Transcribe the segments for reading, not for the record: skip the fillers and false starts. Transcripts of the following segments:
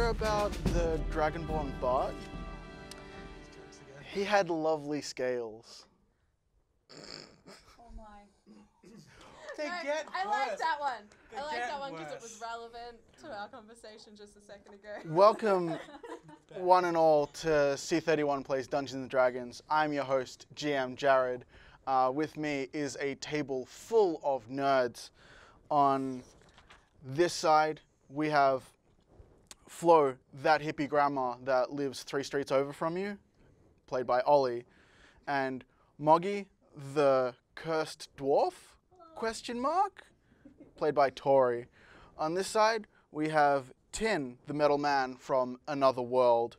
about the Dragonborn bard? He had lovely scales. Oh my. I like that one. I like that one because it was relevant to our conversation just a second ago. Welcome, one and all, to C31 Plays Dungeons & Dragons. I'm your host, GM Jared. With me is a table full of nerds. On this side, we have Flo, that hippie grandma that lives 3 streets over from you, played by Ollie, and Moggy, the cursed dwarf, question mark, played by Tori. On this side, we have Tin, the metal man from another world,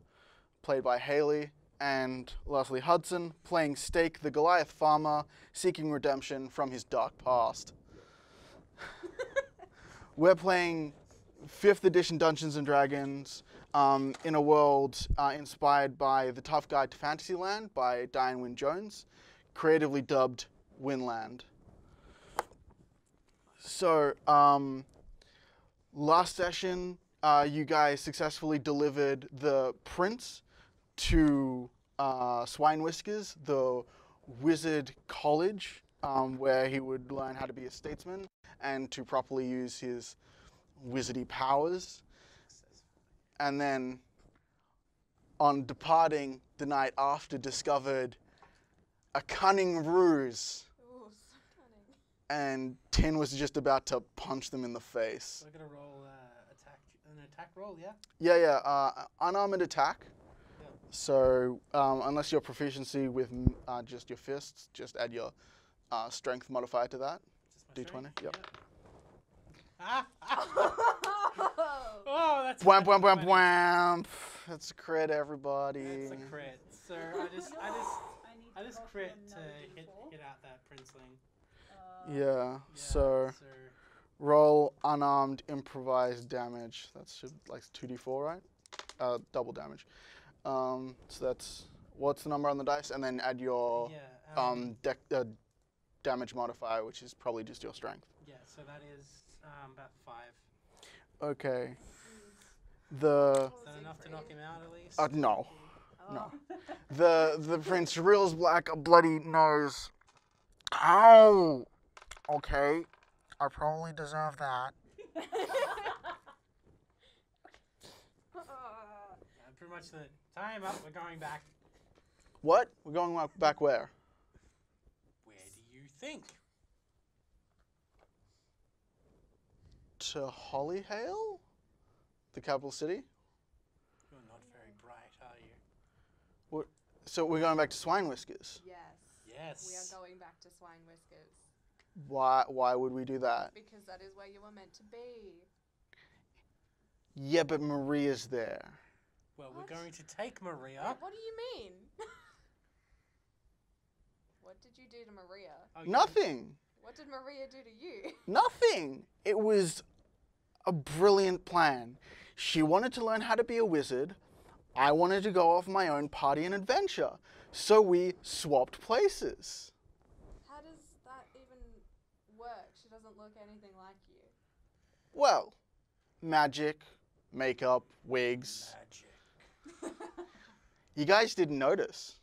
played by Haley, and lastly Hudson, playing Stake, the Goliath farmer, seeking redemption from his dark past. We're playing 5th edition Dungeons & Dragons in a world inspired by The Tough Guide to Fantasyland by Diane Wynne Jones, creatively dubbed Winland. So, last session, you guys successfully delivered the Prince to Swinewhiskers, the wizard college, where he would learn how to be a statesman and to properly use his wizardy powers. And then, on departing the night after, discovered a cunning ruse. Ooh, so cunning. And Tin was just about to punch them in the face. So I'm gonna roll an attack roll, yeah? Yeah, unarmored attack. Yeah. So unless you're proficiency with just your fists, just add your strength modifier to that. Just my D20, strength? yep. Yeah. Oh, that's Wham, wham, wham, funny. wham. That's a crit, everybody. That's a crit. So I just crit to hit out that princeling. Yeah, so roll unarmed improvised damage. That should like 2d4, right? Double damage. So that's, what's the number on the dice? And then add your damage modifier, which is probably just your strength. Yeah, so that is about 5. Okay. Is that enough to knock him out at least? No. No. The prince reels back a bloody nose. Ow! Okay. I probably deserve that. Pretty much the time up, we're going back. What? We're going back where? Where do you think? To Hollyhale? The capital city? You're not very bright, are you? So we're going back to Swinewhiskers. Yes. Yes. We are going back to Swinewhiskers. Why would we do that? Because that is where you were meant to be. Yeah, but Maria's there. Well, What? we're going to take Maria. What do you mean? What did you do to Maria? Oh, Nothing. What did Maria do to you? Nothing. It was a brilliant plan. She wanted to learn how to be a wizard. I wanted to go off my own party and adventure. So we swapped places. How does that even work? She doesn't look anything like you. Well, magic, makeup, wigs. Magic. You guys didn't notice.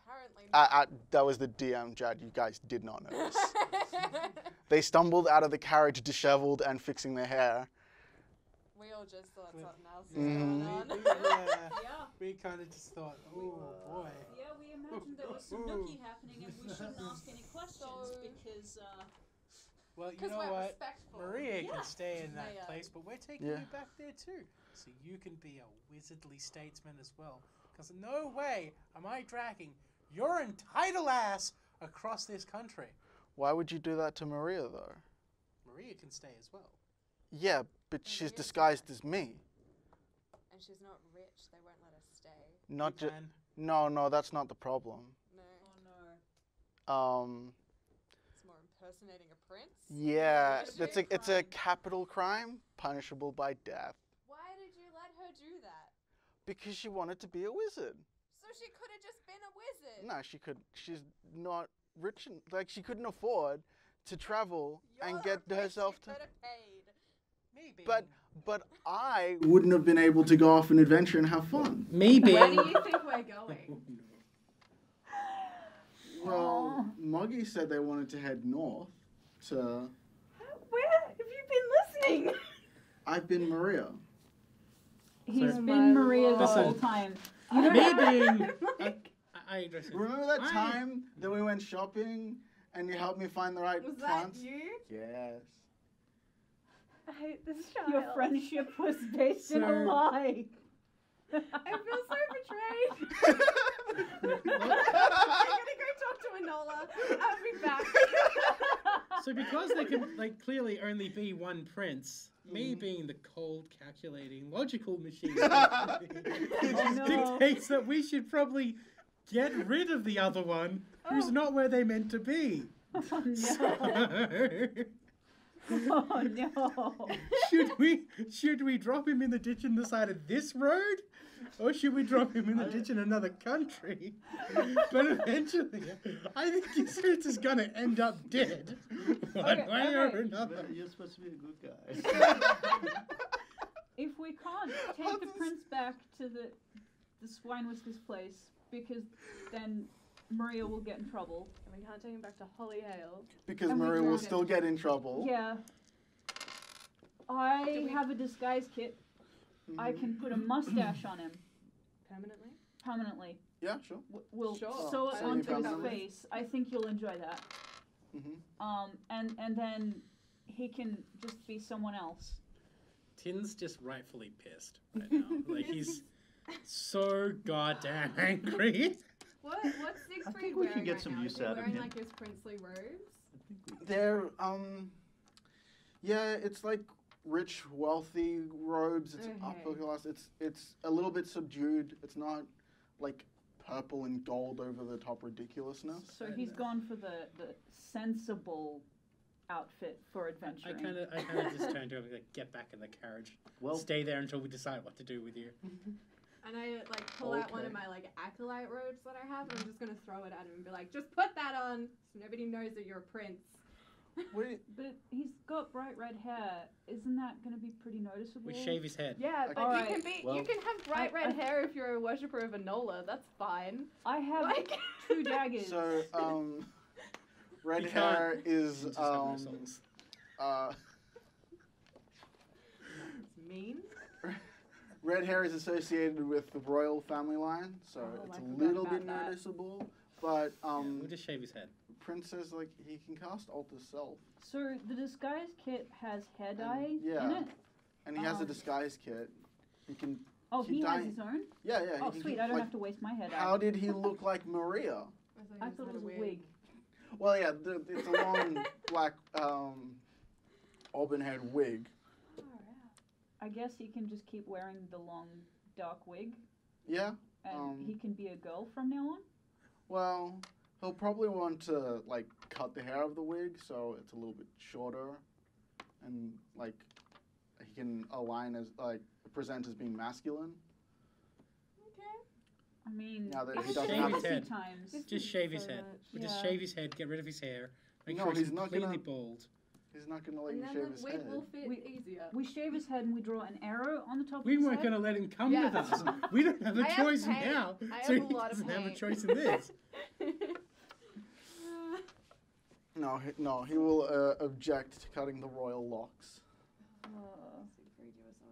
Apparently not. That was the DM, Jad. You guys did not notice. They stumbled out of the carriage disheveled and fixing their hair. We all just thought something else was Mhm. going on. Yeah. We kind of just thought, oh boy. Yeah, we imagined there was some nookie happening and we shouldn't ask any questions So- because, Well, you 'Cause know we're what? respectful. Maria Yeah. can stay in that Yeah. place, but we're taking Yeah. you back there too. So you can be a wizardly statesman as well. Because no way am I dragging your entitled ass across this country. Why would you do that to Maria, though? Maria can stay as well. Yeah, but she's Maria's disguised as me. And she's not rich. They won't let us stay. Not You just. can. No, that's not the problem. No. oh no. It's more impersonating a prince. Yeah, It's it's a a crime. capital crime, punishable by death. Why did you let her do that? Because she wanted to be a wizard. So she could have just been a wizard. No, she could. She's not rich. Like she couldn't afford to travel and You're get rich, herself you to. could have paid. Maybe. But but I wouldn't have been able to go off an adventure and have fun. Me Where being... do you think we're going? Well, Moggy said they wanted to head north to... Where have you been listening? I've been Maria. He's So- been Maria the Listen. whole time. Me being... Remember that time that we went shopping and you helped me find the right Was that plants? you? Yes. I hate this child. Your friendship was based in a So- lie. I feel so betrayed. I'm gonna go talk to Enola. I'll be back. So because there can clearly only be one prince, me being the cold, calculating, logical machine Oh, no. dictates that we should probably get rid of the other one who's not where they're meant to be. Oh no. So, Oh no. should we drop him in the ditch on the side of this road? Or should we drop him in the ditch in another country? But eventually, I think his prince is gonna end up dead. One way or another. You're supposed to be a good guy. If we can't take the prince back to the Swinewhiskers place, because then Maria will get in trouble. And we can't take him back to Hollyhale. Because And we Maria will can't- still get in trouble. Yeah. I have a disguise kit. I can put a mustache on him Permanently? permanently. Yeah, sure. We'll Sure. sew I it don't onto think his that would- face. I think you'll enjoy that. And then he can just be someone else. Tin's just rightfully pissed right now. Like, he's so goddamn angry. What's Siegfried I think we wearing can get right some now? use Is he out of wearing him. like his princely robes? They're, yeah, it's like rich, wealthy robes. It's upper Okay. class. It's a little bit subdued. It's not like purple and gold over the top ridiculousness. So he's gone for the sensible outfit for I adventuring. kind of just turned to him like, get back in the carriage. Well, Stay there until we decide what to do with you. And I like pull out one of Okay. my like acolyte robes that I have, and I'm just gonna throw it at him and be like, "Just put that on, so nobody knows that you're a prince." Wait, But he's got bright red hair. Isn't that going to be pretty noticeable? We shave his head. Yeah, but Alright. you can be Well- you can have bright I- red hair if you're a worshipper of Enola. That's fine. I have Like 2 daggers. so red You hair can't- is You just have no souls. It's mean. red hair is associated with the royal family line, so Oh, it's I a forgot little about bit that. noticeable. But Yeah, we'll just shave his head. Prince says like he can cast Alter Self, So the disguise kit has hair dye yeah. in it? and he has a Oh. disguise kit. He can, Oh, Keep he has dyeing. his own? yeah, yeah. Oh, he can sweet. keep, I don't like, have to waste my hair dye. How did he look like Maria? I thought it was a wig. Well, yeah, it's a long black auburn-haired wig. I guess he can just keep wearing the long, dark wig, Yeah. and he can be a girl from now on? Well, he'll probably want to like cut the hair of the wig so it's a little bit shorter, and like he can align as like present as being masculine. Okay. I mean, Now that it's he doesn't have fantasy his head. times. Just shave his head. We'll just Yeah. shave his head, get rid of his hair. Make No, sure he's he's not completely gonna- bald. He's not gonna let And you then shave the his wig head. will fit We- easier. We shave his head and we draw an arrow on the top We of his weren't head. going to let him come Yeah. with us. We don't have a I have choice paint. now. I So have a he lot of doesn't have a paint. choice in this. No, he will object to cutting the royal locks. Siegfried, you are so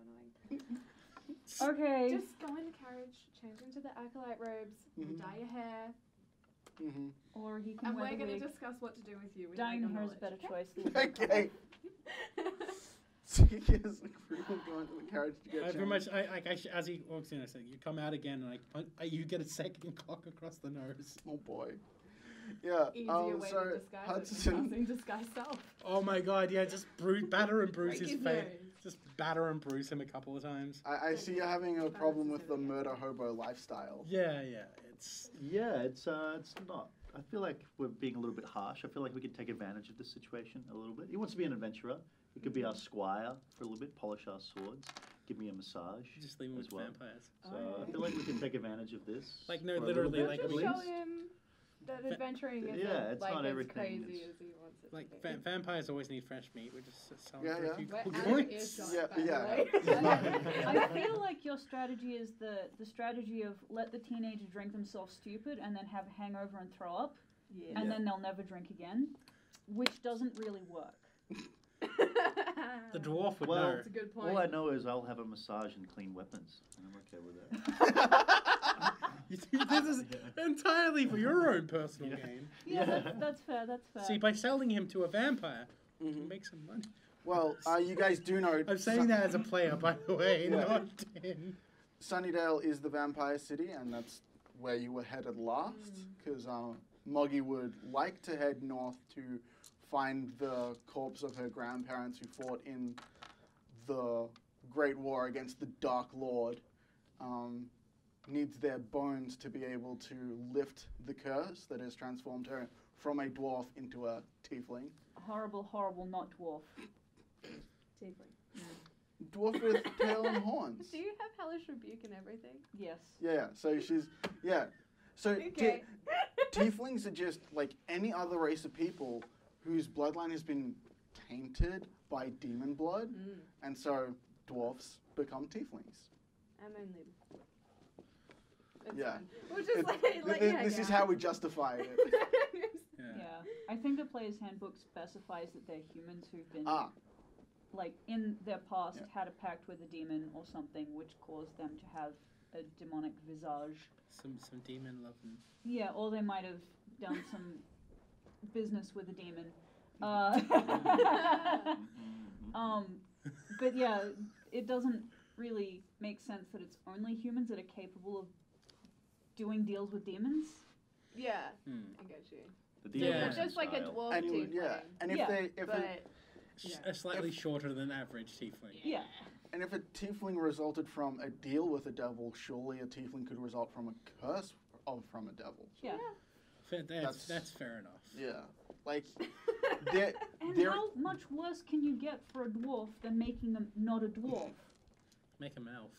annoying. Okay. Just go in the carriage, change into the acolyte robes, and dye your hair, Mm-hmm. Or he can and wear we're the going wig. to discuss what to do with you. Dyeing with hair your is a better knowledge, choice. Okay. So he is pretty much going to the carriage to get I changed. pretty much, as he walks in, I say, "You come out again," and you get a second clock across the nose. Oh boy. Yeah. Easier way so to disguise it than Hudson. casting disguise self. Oh my god! Yeah, just batter and bruise Break his his face. nose. Just batter and bruise him a couple of times. I see you're having a problem with the murder hobo lifestyle. Yeah, it's yeah, it's not. I feel like we're being a little bit harsh. I feel like we could take advantage of this situation a little bit. He wants to be an adventurer. He could be our squire for a little bit, polish our swords, give me a massage. just leave him as with well. vampires. So I feel like we can take advantage of this. Like, no, for a little literally, bit, like, at Just we- show least. him That adventuring isn't it's like not as everything, crazy it's- as he wants it Like to be. vampires always need fresh meat. We just sell Yeah, for yeah. a few We're cool out of points. earshot, Yeah, by the yeah. way. I feel like your strategy is the strategy of let the teenager drink themselves stupid and then have a hangover and throw up, Yeah. and then they'll never drink again, which doesn't really work. The dwarf would Well, know. That's a good point. All I know is I'll have a massage and clean weapons, and I'm okay with that. This is entirely for your own personal gain. Yeah, Yeah. that's fair. That's fair. See, by selling him to a vampire, you can Mhm. make some money. Well, you guys do know. I'm saying that as a player, by the way, Yeah. not in. Sunnydale is the vampire city, and that's where you were headed last. Because Moggy would like to head north to find the corpse of her grandparents who fought in the Great War against the Dark Lord. Needs their bones to be able to lift the curse that has transformed her from a dwarf into a tiefling. Horrible, horrible, not dwarf. Tiefling. Dwarf with tail and horns. Do you have hellish rebuke and everything? Yes. Yeah, so she's, yeah. So Okay. tieflings are just like any other race of people whose bloodline has been tainted by demon blood, and so dwarfs become tieflings. I'm only. It's Yeah. fine. We'll just This is how we justify it. Yeah. I think the player's handbook specifies that they're humans who've been, like, in their past Yeah. had a pact with a demon or something which caused them to have a demonic visage. Some demon loving. Yeah, or they might have done some business with a demon. But yeah, it doesn't really make sense that it's only humans that are capable of doing deals with demons. Yeah, Hmm. I get you. The Yeah. demon It's just like a style. dwarf And tiefling. and if Yeah, they if But it, A slightly shorter than average tiefling. Yeah. and if a tiefling resulted from a deal with a devil, surely a tiefling could result from a curse from a devil. Yeah. That's fair enough. Yeah, like there And there how much worse can you get for a dwarf than making them not a dwarf? Make him an elf.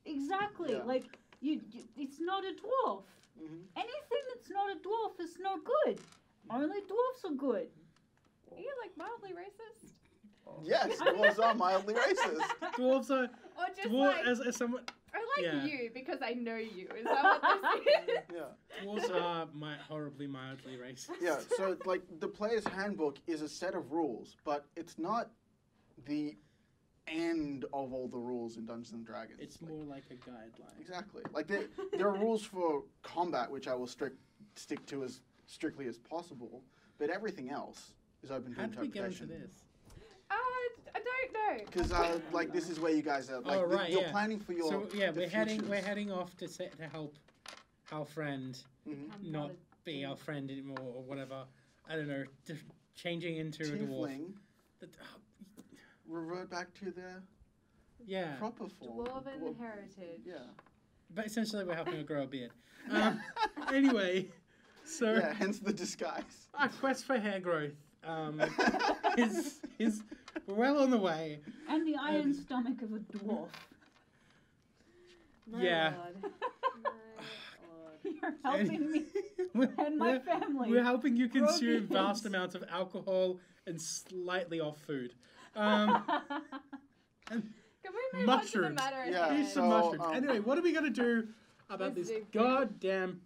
Exactly. Yeah. Like it's not a dwarf. Mhm. Anything that's not a dwarf is no good. Only dwarfs are good. Are you like mildly racist? Yes, dwarves are mildly racist. Dwarves are Or just dwarf like, as someone. I like yeah. you because I know you. Is that what this is? Yeah. Dwarves are horribly mildly racist. Yeah, so like the player's handbook is a set of rules, but it's not the end of all the rules in Dungeons and Dragons. It's like, more like a guideline. exactly like there are rules for combat, which I will stick to as strictly as possible, but everything else is open to How did we get interpretation. into this? I don't know. Because like this is where you guys are. Like Oh, right, you're yeah. planning for your. So yeah, the we're futures. heading off to help our friend Mhm. not be our friend anymore or whatever. I don't know, changing into a dwarf. Tiefling revert back to their Yeah, proper form. Dwarven heritage. Yeah. but essentially we're helping her grow a beard. Anyway, so Yeah. Hence the disguise. our quest for hair growth is well on the way. And the iron stomach of a dwarf. My Yeah. lord. My lord. You're helping me and my family. We're helping you grow consume beards. vast amounts of alcohol and slightly off food. And Can we move on to the mushrooms. matter at Yeah, Eat hand? some so, mushrooms. Anyway, what are we gonna do about This this Ziegfried. goddamn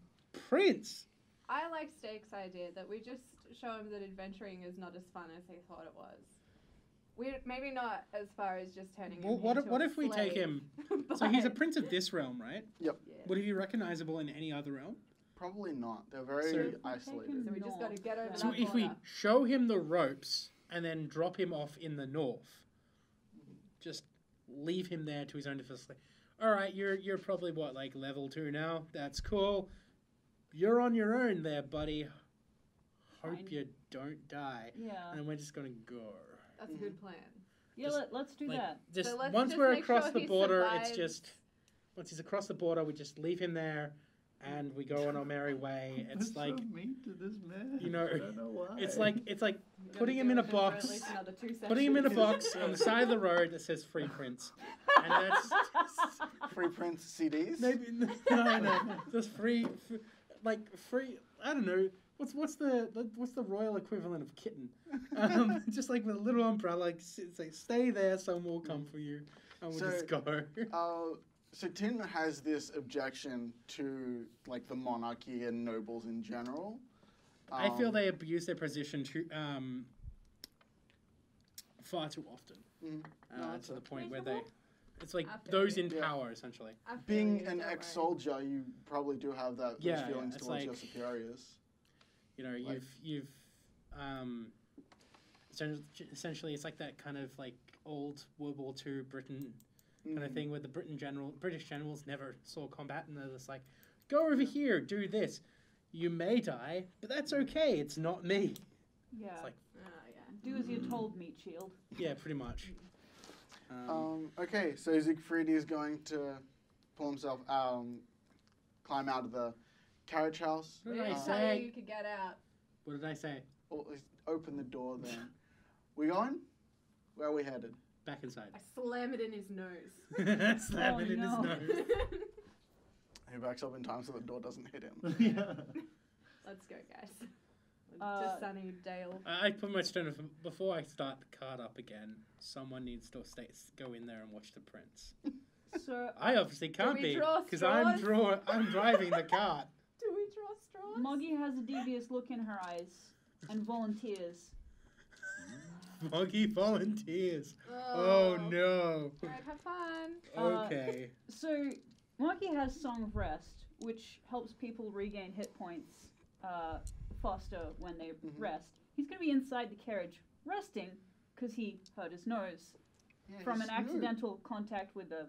prince? I like Steak's idea that we just show him that adventuring is not as fun as he thought it was. We maybe not as far as just turning Well, him what into if a we take slave, him? So he's a but- prince of this realm, right? Yeah. Would he be recognizable in any other realm? Probably not. They're very So- isolated. So we just got to get over So that if we border. show him the ropes and then drop him off in the north, just leave him there to his own devices. Like, all right, you're probably what, like level 2 now? That's cool. You're on your own there, buddy. Hope Fine. you don't die. Yeah. And we're just gonna go. That's a good plan. Yeah, Just, let's do Like, that. just So let's once just we're make across sure the he border, it's survives. just once he's across the border, we just leave him there, and we go on our merry way. It's That's like so mean to this man. you know, I don't know why. it's like We gotta putting him deal in a with for at box. least another 2 Putting him in a sessions. box on the side of the road that says "Free Prince," and that's Free Prince CDs. maybe no, just free, I don't know. What's the royal equivalent of kitten? Just like with a little umbrella, like, say, stay there, someone will come for you, and we'll just go. So Tin has this objection to like the monarchy and nobles in general. I feel they abuse their position far too often. To the point where it's like those in power, essentially. Being an ex-soldier, you probably do have those feelings towards like, your superiors. You know, like, you've essentially it's like that kind of like old World War II Britain kind of thing where the British generals never saw combat, and they're just like, go over here, do this. You may die, but that's okay. It's not me. Yeah. It's like, do as you're told, meat shield. yeah, pretty much. Okay, so Ziegfried is going to pull himself climb out of the carriage house. What did I Tell say? you could get out. What did I say? Open the door then. We going? Where are we headed? Back inside. I slam it in his nose. Slam it in his nose. He backs up in time so the door doesn't hit him. Yeah. Let's go, guys. To sunny Dale. I put my stone before I start the cart up again. Someone needs to go in there and watch the prince. So I obviously can't be draw because I'm straws? driving the cart. Do we draw straws? Moggy has a devious look in her eyes and volunteers. Moggy volunteers. Oh no. Alright, have fun. Okay. So Moggy has Song of Rest, which helps people regain hit points faster when they rest. He's going to be inside the carriage resting because he hurt his nose from an accidental contact with a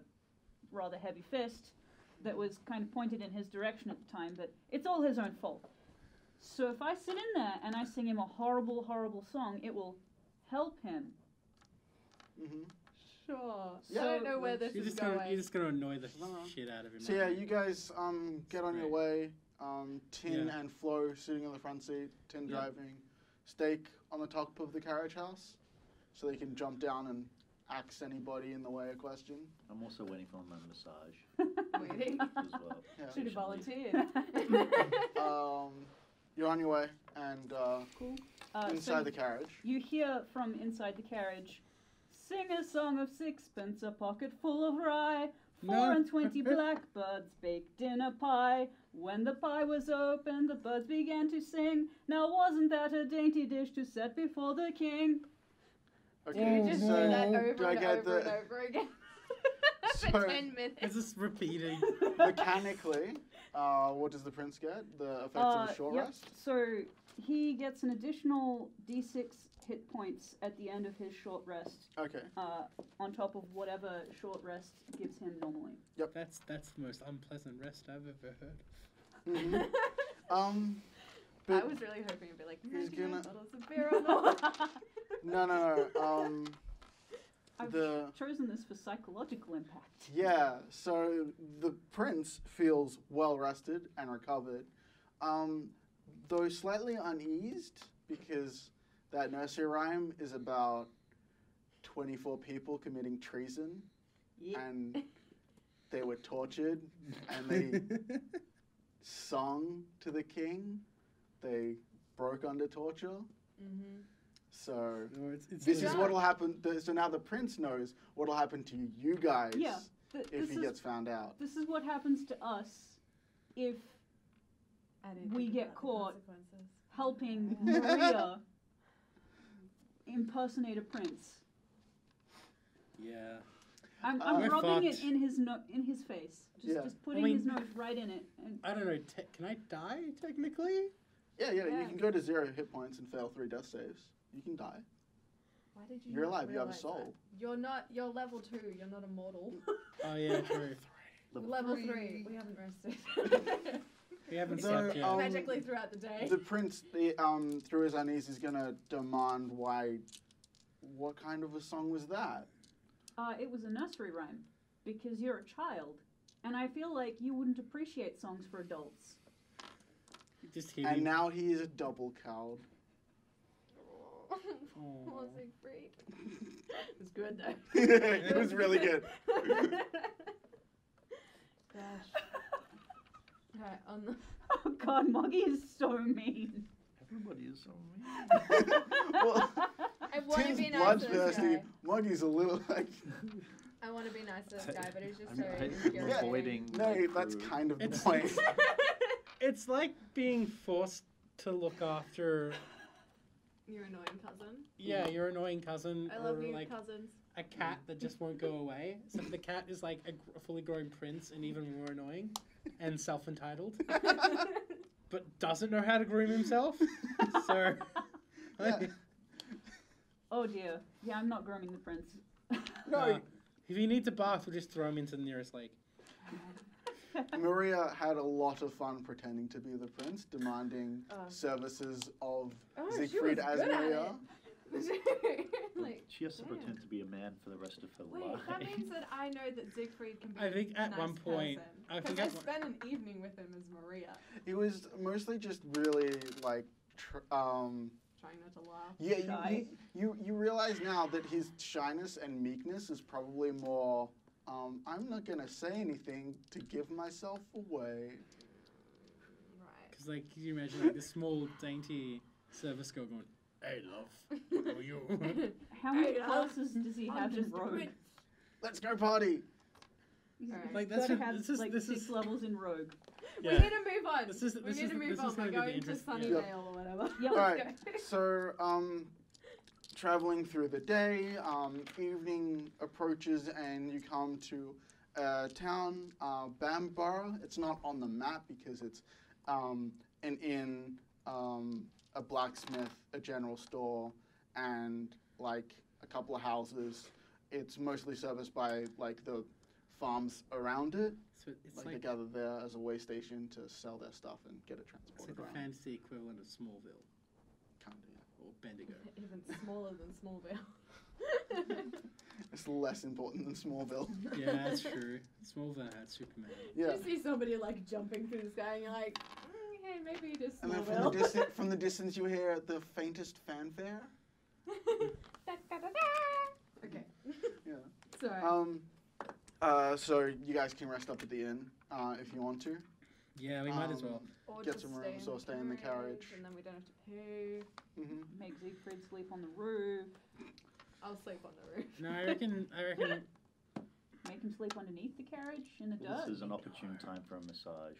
rather heavy fist that was kind of pointed in his direction at the time, but it's all his own fault. So if I sit in there and I sing him a horrible, horrible song, it will help him. Sure. Yeah. I don't know where this You're is just going. gonna annoy the shit out of him. So yeah, you guys get on your way. Tin Yeah. and Flo sitting in the front seat, Tin driving, Steak on the top of the carriage house, so they can jump down and axe anybody in the way of question. I'm also waiting for my massage Waiting. as well. Yeah. Should have volunteered. You're on your way, and Cool. inside the carriage. You hear from inside the carriage, sing a song of sixpence, a pocket full of rye, 24 blackbirds baked in a pie. When the pie was opened, the birds began to sing. Now wasn't that a dainty dish to set before the king? Okay, You just do so that over do I and get over and over again. So- For 10 minutes. It's just repeating. mechanically, what does the prince get? The effects of a short rest? So he gets an additional d6 hit points at the end of his short rest, Okay. on top of whatever short rest gives him normally. That's the most unpleasant rest I've ever heard. But I was really hoping it'd be like, he's can I gonna- bottles of beer on the no. I've The chosen this for psychological impact. yeah. So the prince feels well rested and recovered, though slightly uneased because that nursery rhyme is about 24 people committing treason, and they were tortured, and they sung to the king. They broke under torture. So No, it's this like- is what'll happen. So now the prince knows what'll happen to you guys Yeah, if he gets found out. This is what happens to us if we get caught helping Maria impersonate a prince. Yeah. I'm We're rubbing it fucked. in his face. Just putting his nose right in it. And I don't know. Can I die technically? Yeah, Yeah. you can go to 0 hit points and fail 3 death saves. You can die. Why did you You're not alive, you have a realize soul. that? You're level 2, you're not immortal. Oh yeah, true. level 3, we haven't rested. We haven't No, slept yet. Magically throughout the day. The prince, through his unease, is gonna demand what kind of a song was that? it was a nursery rhyme because you're a child, and I feel like you wouldn't appreciate songs for adults. Just And kidding. now he is double cowed. Poor Siegfried. It was good though. It was really good. Gosh. Okay, on the... Oh god, Moggy is so mean. Everybody is so mean. Well, I want to Tim's be nice to this bloodthirsty. guy. Muggy's a little like. I want to be nice to this guy, but he's just so I'm infuriating. avoiding. No, like, that's rude. kind of the It's- point. It's like being forced to look after, Your annoying cousin. yeah, your annoying cousin I love or you, like cousins. a cat that just won't go away. So the cat is like a fully grown prince and even more annoying and self-entitled, but doesn't know how to groom himself. So, Yeah. Oh dear. Yeah, I'm not grooming the prince. No, if he needs a bath, we'll just throw him into the nearest lake. Maria had a lot of fun pretending to be the prince, demanding services of Oh, she Siegfried was as good at Maria. like, She has to damn. pretend to be a man for the rest of her Wait, life. that means that I know that Siegfried can be I think a at nice one point- I person. think Because at I spent an evening with him as Maria, It was mostly just really like, trying not to laugh. yeah. Shy. You realize now that his shyness and meekness is probably more. I'm not gonna say anything to give myself away. Right. Because like, can you imagine like this small dainty service girl going, "Hey love, who are you?" How many Hey, classes does he have in Rogue? Let's go party. He's Alright. Like, got that's to just- have this is- like this 6 is- levels in Rogue. We need to move on. This is- we this need is- to move this on. is We're gonna be the going to interest- Sunnydale yeah. or whatever. Yeah, Alright, let's so traveling through the day, evening approaches and you come to a town, Bamborough. It's not on the map because it's an inn, a blacksmith, a general store, and like a couple of houses. It's mostly serviced by like the farms around it. So it's Like, like, they gather there as a way station to sell their stuff and get it it's transported like the around. fantasy equivalent of Smallville Kind of, or Bendigo. Even smaller than Smallville. yeah. It's less important than Smallville. Yeah, that's true. Smallville had Superman. Yeah. You see somebody like jumping through the sky and you're like, hey, maybe it is And then Smallville. from the distance you hear the faintest fanfare. Okay. Yeah. So, So you guys can rest up at the inn if you want to. Yeah, we might as well. or get just some rooms or stay in the carriage. and then we don't have to pay. Hmm. Make Siegfried sleep on the roof. I'll sleep on the roof. No, I reckon. Make him sleep underneath the carriage in the dirt. This is an opportune time for a massage.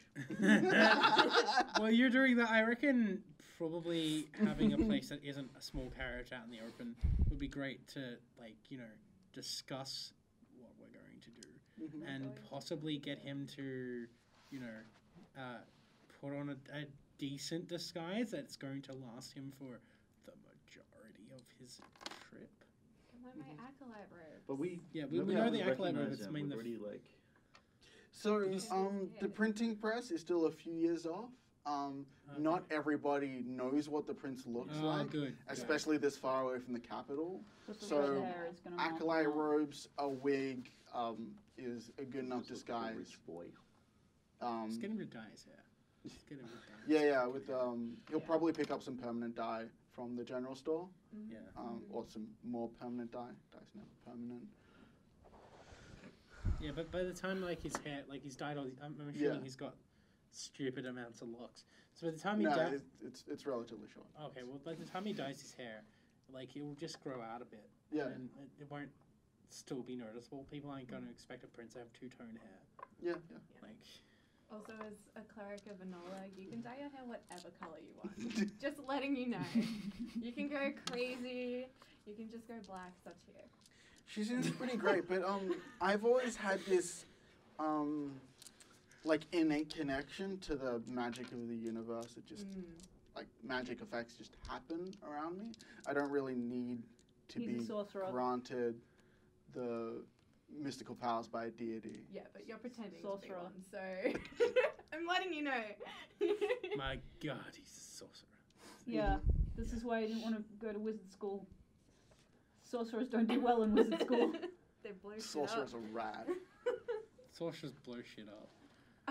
Well, you're doing that. I reckon probably having a place that isn't a small carriage out in the open would be great to, like, you know, discuss what we're going to do Hmm. and possibly get him to, you know, put on a decent disguise that's going to last him for the majority of his trip. I wear my acolyte robe. But we Yeah, we nobody know else the acolyte robe. recognized It's him. main We've the already like So Yeah. the printing press is still a few years off. Not everybody knows what the prince looks Oh, like, good. especially this far away from the capital. Just So, the hair is gonna melt Acolyte down. robes, a wig is a good enough just look like a disguise. rich boy. Just get him to dye his hair. Just get him to dye. Yeah, with he'll Yeah. probably pick up some permanent dye from the general store, Yeah. or some more permanent dye. Dye's never permanent. Yeah, but by the time like his hair, like he's dyed all, I'm assuming Yeah. he's got stupid amounts of locks. So by the time he No, dyes, it's relatively short. okay, well by the time he dyes his hair, like it will just grow out a bit. Yeah, And it won't still be noticeable. People aren't going to expect a prince to have two-tone hair. yeah. Like, Also, as a cleric of Enola, you can dye your hair whatever color you want. Just letting you know. You can go crazy. You can just go black. It's up to you. She seems pretty great, but I've always had this like innate connection to the magic of the universe. It just like magic effects just happen around me. I don't really need to He's a be sorcerer. granted the mystical powers by a deity. Yeah, but you're pretending Sorcerer. to be one, so I'm letting you know. my God, he's a sorcerer. Yeah, this is why I didn't want to go to wizard school. Sorcerers don't do well in wizard school. They blow shit Sorcerers up. are rad. Sorcerers blow shit up.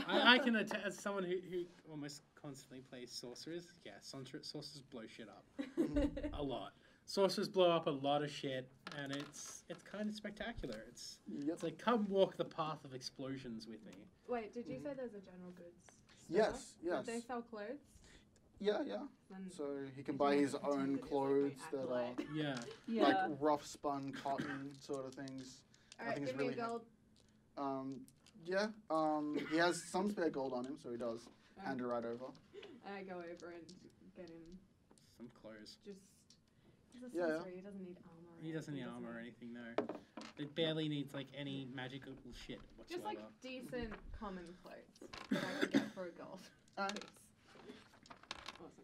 I can attest, as someone who almost constantly plays sorcerers, yeah, sorcerers blow shit up. A lot. Sorcerers blow up a lot of shit, and it's kind of spectacular. It's Yep. like, come walk the path of explosions with me. Wait, did you say there's a general goods store? Yes, yes. They sell clothes? Yeah. Then So he can I buy think his I can own pretend that it's clothes like that my are acolyte. Yeah. Yeah. like rough spun cotton sort of things. Alright, think it's give me really a gold. He has some spare gold on him, so he does hand it right over. And I go over and get him Some clothes. just. He's a Yeah, yeah. sorcerer, he doesn't need armor. or He doesn't need anything, armor or he? anything, no. It barely needs like any magical shit whatsoever. Just like decent common clothes that I could get for a gold Alright. piece. Awesome.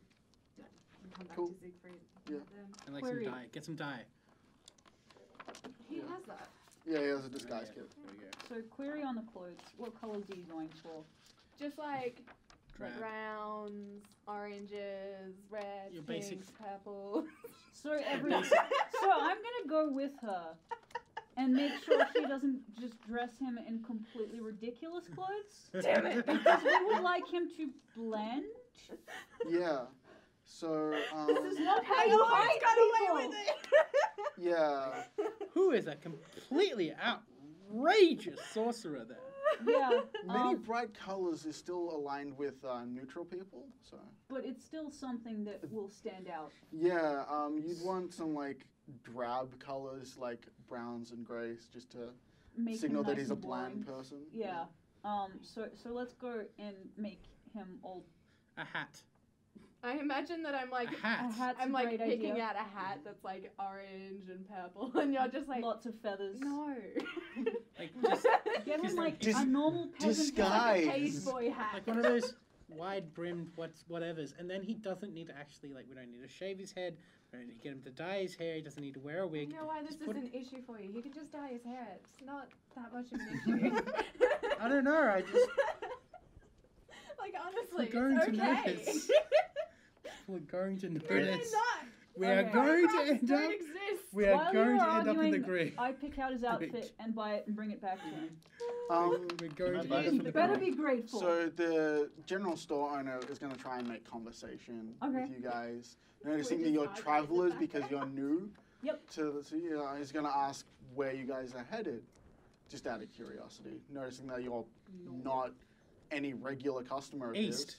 And come back Cool. to Siegfried. Yeah. Then. And like Query. some dye. Get some dye. He Yeah. has that. Yeah, he has a disguise kit. There we go. So query on the clothes. What colours are you going for? Just like Drab. browns, oranges, reds, Your pinks, basic- purple. So so I'm gonna go with her and make sure she doesn't just dress him in completely ridiculous clothes. Damn it. Because we would like him to blend. Yeah. So, This is not how I you always hide got away people. with it. yeah. Who is a completely outrageous sorcerer there? Yeah, Many bright colors is still aligned with neutral people, so. but it's still something that will stand out. Yeah, you'd want some like drab colors like browns and grays just to Make signal him that nice he's a and boring. bland person. Yeah. So let's go and make him all. A hat. I imagine that I'm like, A hat. A hat's I'm a like great picking idea. out a hat that's like orange and purple, and you're just like, Lots of feathers. no. Like just Get him Just like dis- a normal peasant hat. disguise. Like a page boy hat. like one of those wide brimmed whatevers, and then he doesn't need to actually like. We don't need to shave his head. We don't need to get him to dye his hair. He doesn't need to wear a You wig. know why this Just is put- an issue for you? He can just dye his hair. It's not that much of an issue. I don't know. I just like honestly, We're going it's to okay. notice. we're going to Do they notice. not? We are Okay. going to Photographs end don't up. exist. We are While going you're to end up in the arguing, grave. I pick out his outfit Great. and buy it and bring it back to him. We're going I to buy end up some in the Better grave. be grateful. So the general store owner is going to try and make conversation Okay. with you guys, noticing that just you're arguing travelers the fact because that- you're new. Yep. So he's going to ask where you guys are headed, just out of curiosity, noticing that you're not any regular customer of his. East.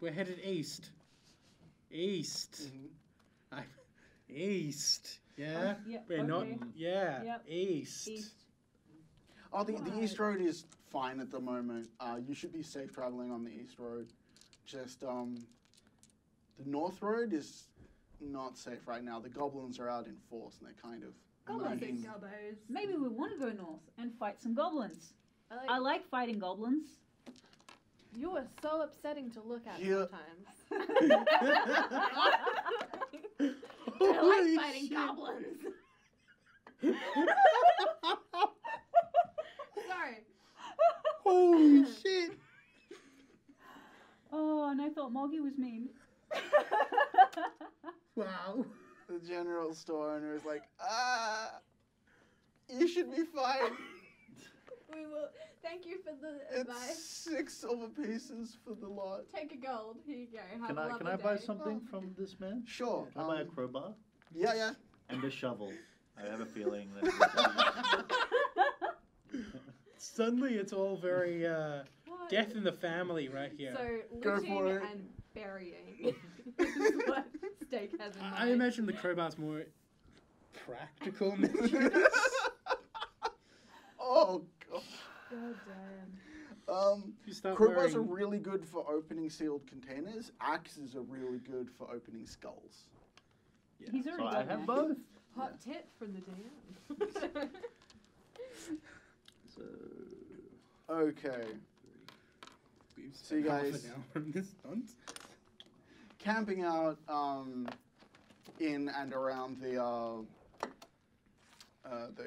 We're headed east. East. Mhm. East. Yeah. Yeah. We're not. okay. Yeah. Yep. East. East. Oh, the Right. East Road is fine at the moment. You should be safe traveling on the East Road. Just the North Road is not safe right now. The goblins are out in force and they're kind of Goblins. making- Gubbos. Maybe we want to go north and fight some goblins. I I like fighting goblins. You are so upsetting to look at Yeah. sometimes. I Holy like fighting shit. goblins. Sorry. Holy shit. Oh, and I thought Moggy was mean. Wow. The general store owner is like, you should be fine. We will. Thank you for the It's advice. 6 silver pieces for the lot. Take a gold. Here you go. Have Can a I lovely buy day. something Oh. from this man? Sure. Can I buy a crowbar Yeah. and a shovel? I have a feeling that. Suddenly it's all very What? death in the family right here. So Go looting for it. and burying is what Steak has in mind. I imagine the crowbar's more practical measures. Oh, God. God damn. You start Crowbars are wearing- really good for opening sealed containers. Axes are really good for opening skulls. He's already So I got have an both. Hot tip from the DM. So Okay. We've So you spent half guys- an hour on this stunt. Camping out in and around the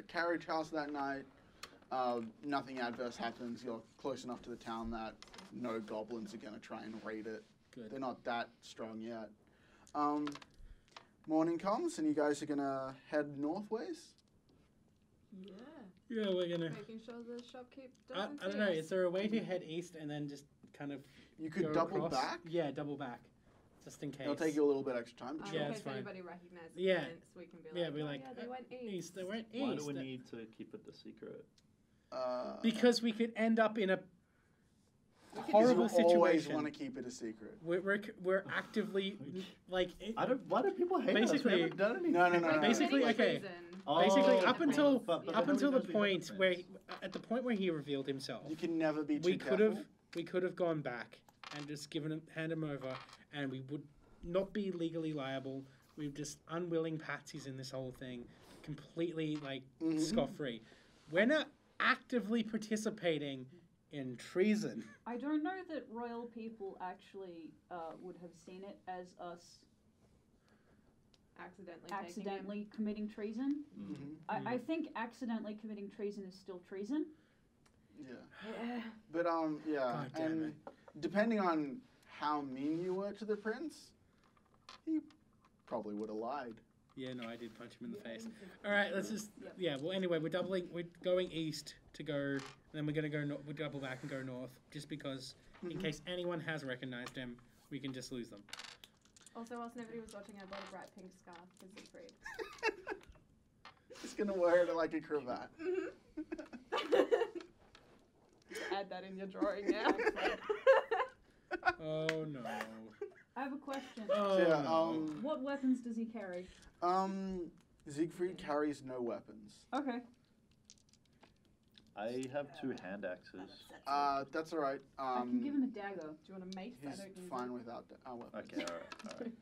carriage house that night. Nothing adverse happens. You're close enough to the town that no goblins are going to try and raid it. Good. They're not that strong yet. Morning comes and you guys are going to head northways. Yeah. Yeah, we're gonna. Making sure the shopkeep I doesn't don't see know. us. Is there a way to head east and then just kind of You could go double across? back. Yeah, double back, just in case. It'll take you a little bit extra time. But Yeah, sure. it's in case fine. anybody recognizes Yeah. Prince, we can be like, Yeah, be oh, like, yeah, they went east. East. They went why east. do we need to keep it a secret? Uh, Because we could end up in a horrible you always situation. want to keep it a secret. We're actively like Why do people hate us? We Basically- haven't done anything. No. Basically, Committing okay. treason. basically Oh, up until but up nobody until the knows we have a point prince. where at the point where he revealed himself, You can never be too we careful. could have gone back and just hand him over, and we would not be legally liable. We're just unwilling patsies in this whole thing, completely like Mhm. scot free. We're not actively participating in treason. I don't know that royal people actually would have seen it as us accidentally committing treason. Mhm. I think accidentally committing treason is still treason. Yeah. Yeah. But yeah, God damn and depending on how mean you were to the prince, he probably would have lied. Yeah, no, I did punch him in the face. All right, let's just Well, anyway, we're going east to go, and then we're gonna go. We double back and go north, just because in case anyone has recognized him, we can just lose them. Also, whilst nobody was watching, I bought a bright pink scarf for Ziegfried. He's gonna wear it like a cravat. Add that in your drawing now. Oh no. I have a question. Oh Yeah, no. What weapons does he carry? Siegfried carries no weapons. Okay. I have 2 hand axes. That's all right. I can give him a dagger. Do you want a mace? I He's don't use fine it. without weapons. Okay, alright.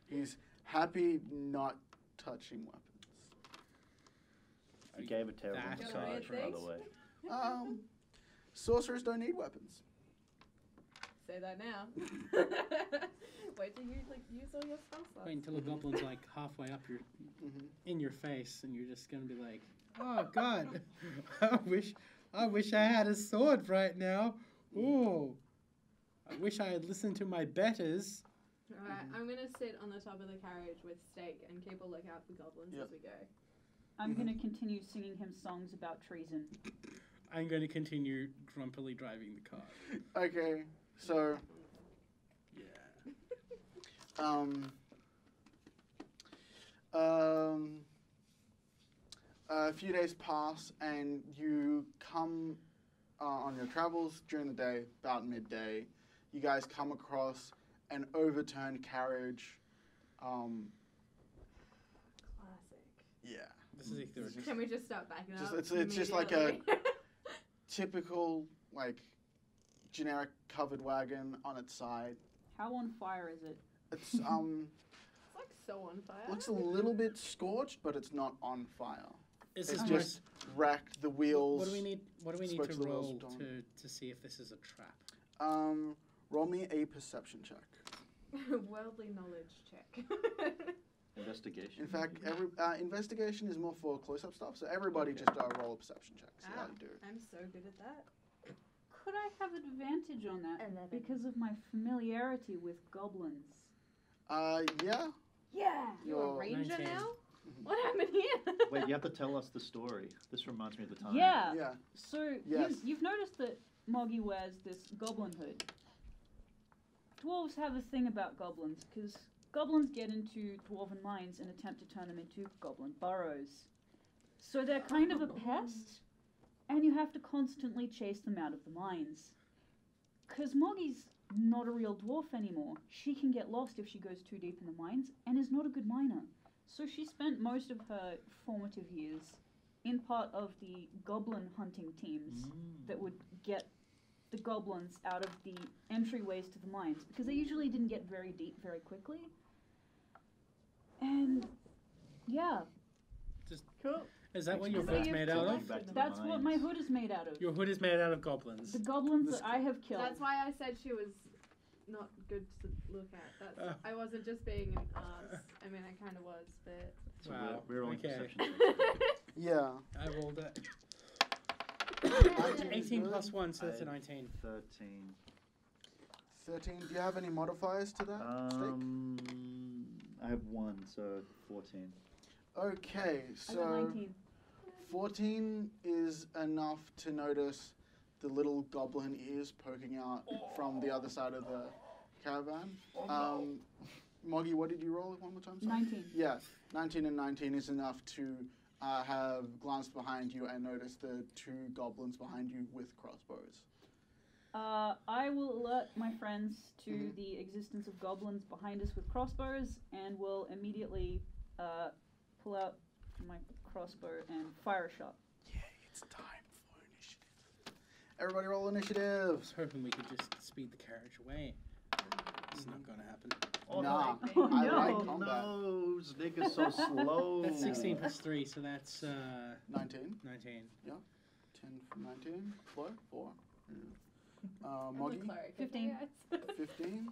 He's happy not touching weapons. I gave a terrible That's massage, right. by the way. Sorcerers don't need weapons. Say that now. Wait till you use all your spell slots. Wait until a goblin's like halfway up in your face, and you're just gonna be like, "Oh God, I wish I had a sword right now. Ooh, I wish I had listened to my betters." Alright, I'm gonna sit on the top of the carriage with Steak and keep a lookout for goblins Yep. as we go. I'm gonna continue singing him songs about treason. I'm going to continue grumpily driving the car. Okay, so a few days pass, and you come on your travels during the day, about midday. You guys come across an overturned carriage. Classic. Yeah, This is a third. Can we just start backing Just- up? it's just like a- immediately? typical like generic covered wagon on its side. How on fire is it? It's It's like so on fire. looks a little bit scorched, but it's not on fire. This It's is just wrecked. The wheels. What do we need? What do we need spoke to to the wheels roll of dawn. to see if this is a trap? Roll me a perception check. Worldly knowledge check. Investigation. In fact, investigation is more for close-up stuff, so everybody just roll a perception check. See how you do. I'm so good at that. Could I have advantage on that 11. because of my familiarity with goblins? Yeah. Yeah. You're a You're ranger 19. now? What happened here? Wait, you have to tell us the story. This reminds me of the time. Yeah. Yeah. So Yes. you've noticed that Moggy wears this goblin hood. Dwarves have a thing about goblins because goblins get into dwarven mines and attempt to turn them into goblin burrows. So they're kind of a pest, and you have to constantly chase them out of the mines. Because Moggy's not a real dwarf anymore. She can get lost if she goes too deep in the mines and is not a good miner. So she spent most of her formative years in part of the goblin hunting teams that would get the goblins out of the entryways to the mines because they usually didn't get very deep very quickly. And yeah, Cool. Is that what your So hood's you've made out of? Back to the that's what my mines. hood is made out of. Your hood is made out of goblins. The goblins This- that I have killed. That's why I said she was not good to look at. That's, I wasn't just being an ass. I mean, I kind of was, but. So Wow, we're rolling okay. perception checks. Yeah. I rolled it. 19 is 18 good. plus 1, so that's a I- 19. 13. 13. Do you have any modifiers to that? Steak? I have 1, so 14. Okay, I got so 19. 14 is enough to notice the little goblin ears poking out from the other side of the caravan. Moggy, what did you roll one more time? Sorry? 19. Yeah, 19 and 19 is enough to have glanced behind you and noticed the 2 goblins behind you with crossbows. I will alert my friends to the existence of goblins behind us with crossbows, and will immediately pull out my crossbow and fire a shot. Yeah, it's time for initiative. Everybody roll initiative. I was hoping we could just speed the carriage away. It's not going to happen. Oh, Nah, Oh, I no. like combat. No, Nick is so slow. That's 16 plus 3, so that's 19. 19. 10 from 19. Flo, 4. I'm the Moggy, cleric, 15. okay, 15.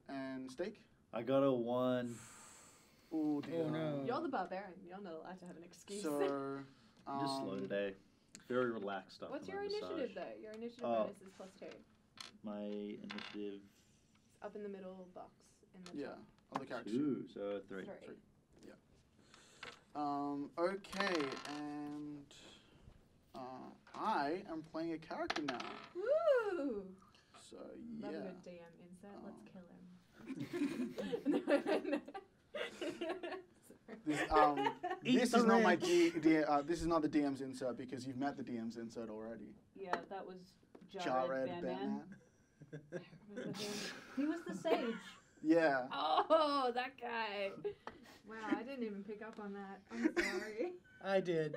And Steak. I got a 1. Ooh, dear. Oh, no. You're the barbarian. You're not allowed to have an excuse. So, I'm just slow today. Very relaxed after What's my your initiative massage. though? Your initiative Oh. bonus is +2. My initiative It's up in the middle box in the Yeah, top. on the character sheet. 2, so 3. Three. Okay, and I am playing a character now. Woo! So Love yeah. a good DM insert. Let's kill him. No. This, Eat this the is not my rich. this is not the DM's insert because you've met the DM's insert already. Yeah, that was Jared Van Batman. He was the sage. Yeah. Oh, that guy. Wow, I didn't even pick up on that. I'm sorry. I did.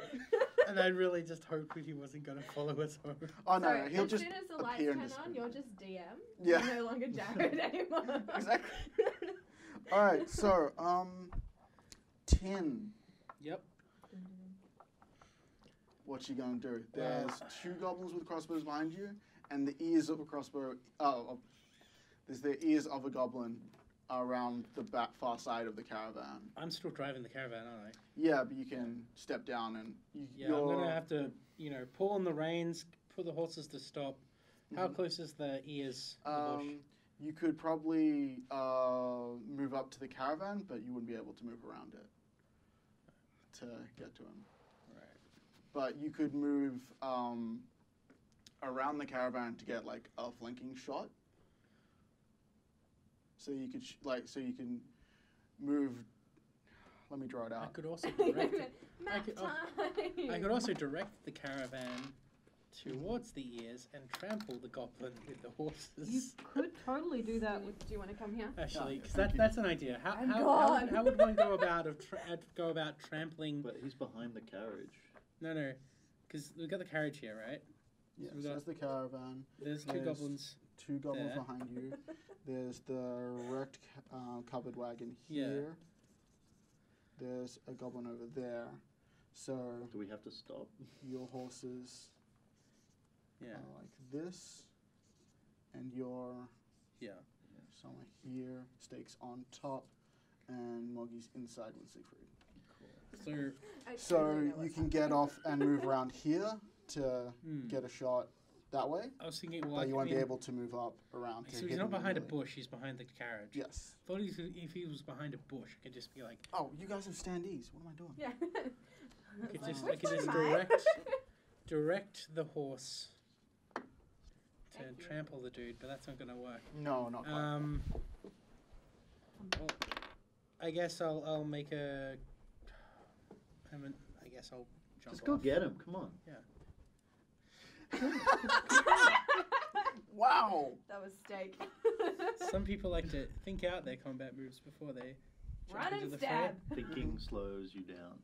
And I really just hoped that he wasn't going to follow us home. Oh no, Sorry, he'll as just soon as the lights appear in turn the on, screen. you're just DM. Yeah. You're no longer Jared anymore. Exactly. All right, so 10. Yep. What you gonna do? There's 2 goblins with crossbows behind you, and the ears of a crossbow. There's the ears of a goblin around the back far side of the caravan. I'm still driving the caravan, aren't I? Yeah, but you can step down and Yeah, I'm going to have to, pull on the reins, pull the horses to stop. How close is the ears of the bush? You could probably move up to the caravan, but you wouldn't be able to move around it to get to him. Right. But you could move around the caravan to get like a flanking shot. So you could so you can move. Let me draw it I out. could also direct it. Map time. I could also direct the caravan towards the ears and trample the goblin with the You horses. could totally do that with. Do you want to come here? Actually, Yeah, because thank you. that's an idea. How, I'm how, gone. how would one go about trampling? But he's behind the carriage. No, because we've got the carriage here, right? Yeah, we so got- that's the caravan. There's 2 There's- goblins. 2 goblins There. behind you. There's the wrecked covered wagon Yeah. here. There's a goblin over there. So Do we have to stop? your horses Yeah. are like this, and your Yeah. somewhere here. Stakes on top, and Moggy's inside with Siegfried. So, I So totally know you what's can get off and move around here to hmm. get a shot that way, I was thinking, well, but you won't I be mean, able to move up around. To so hit he's not him behind a immediately. bush. He's behind the carriage. Yes. Thought if he was behind a bush, I could just be like, Oh, you guys have standees. What am I doing? Yeah. I could Like, just, which I could one just am I? direct the horse to Thank you. trample the dude, but that's not gonna work. No, not quite. Well, I guess I'll make a. I guess I'll jump Just go off. get him. Come on. Wow. That was steak. Some people like to think out their combat moves before they jump Run into and the stab. fray. Thinking slows you down.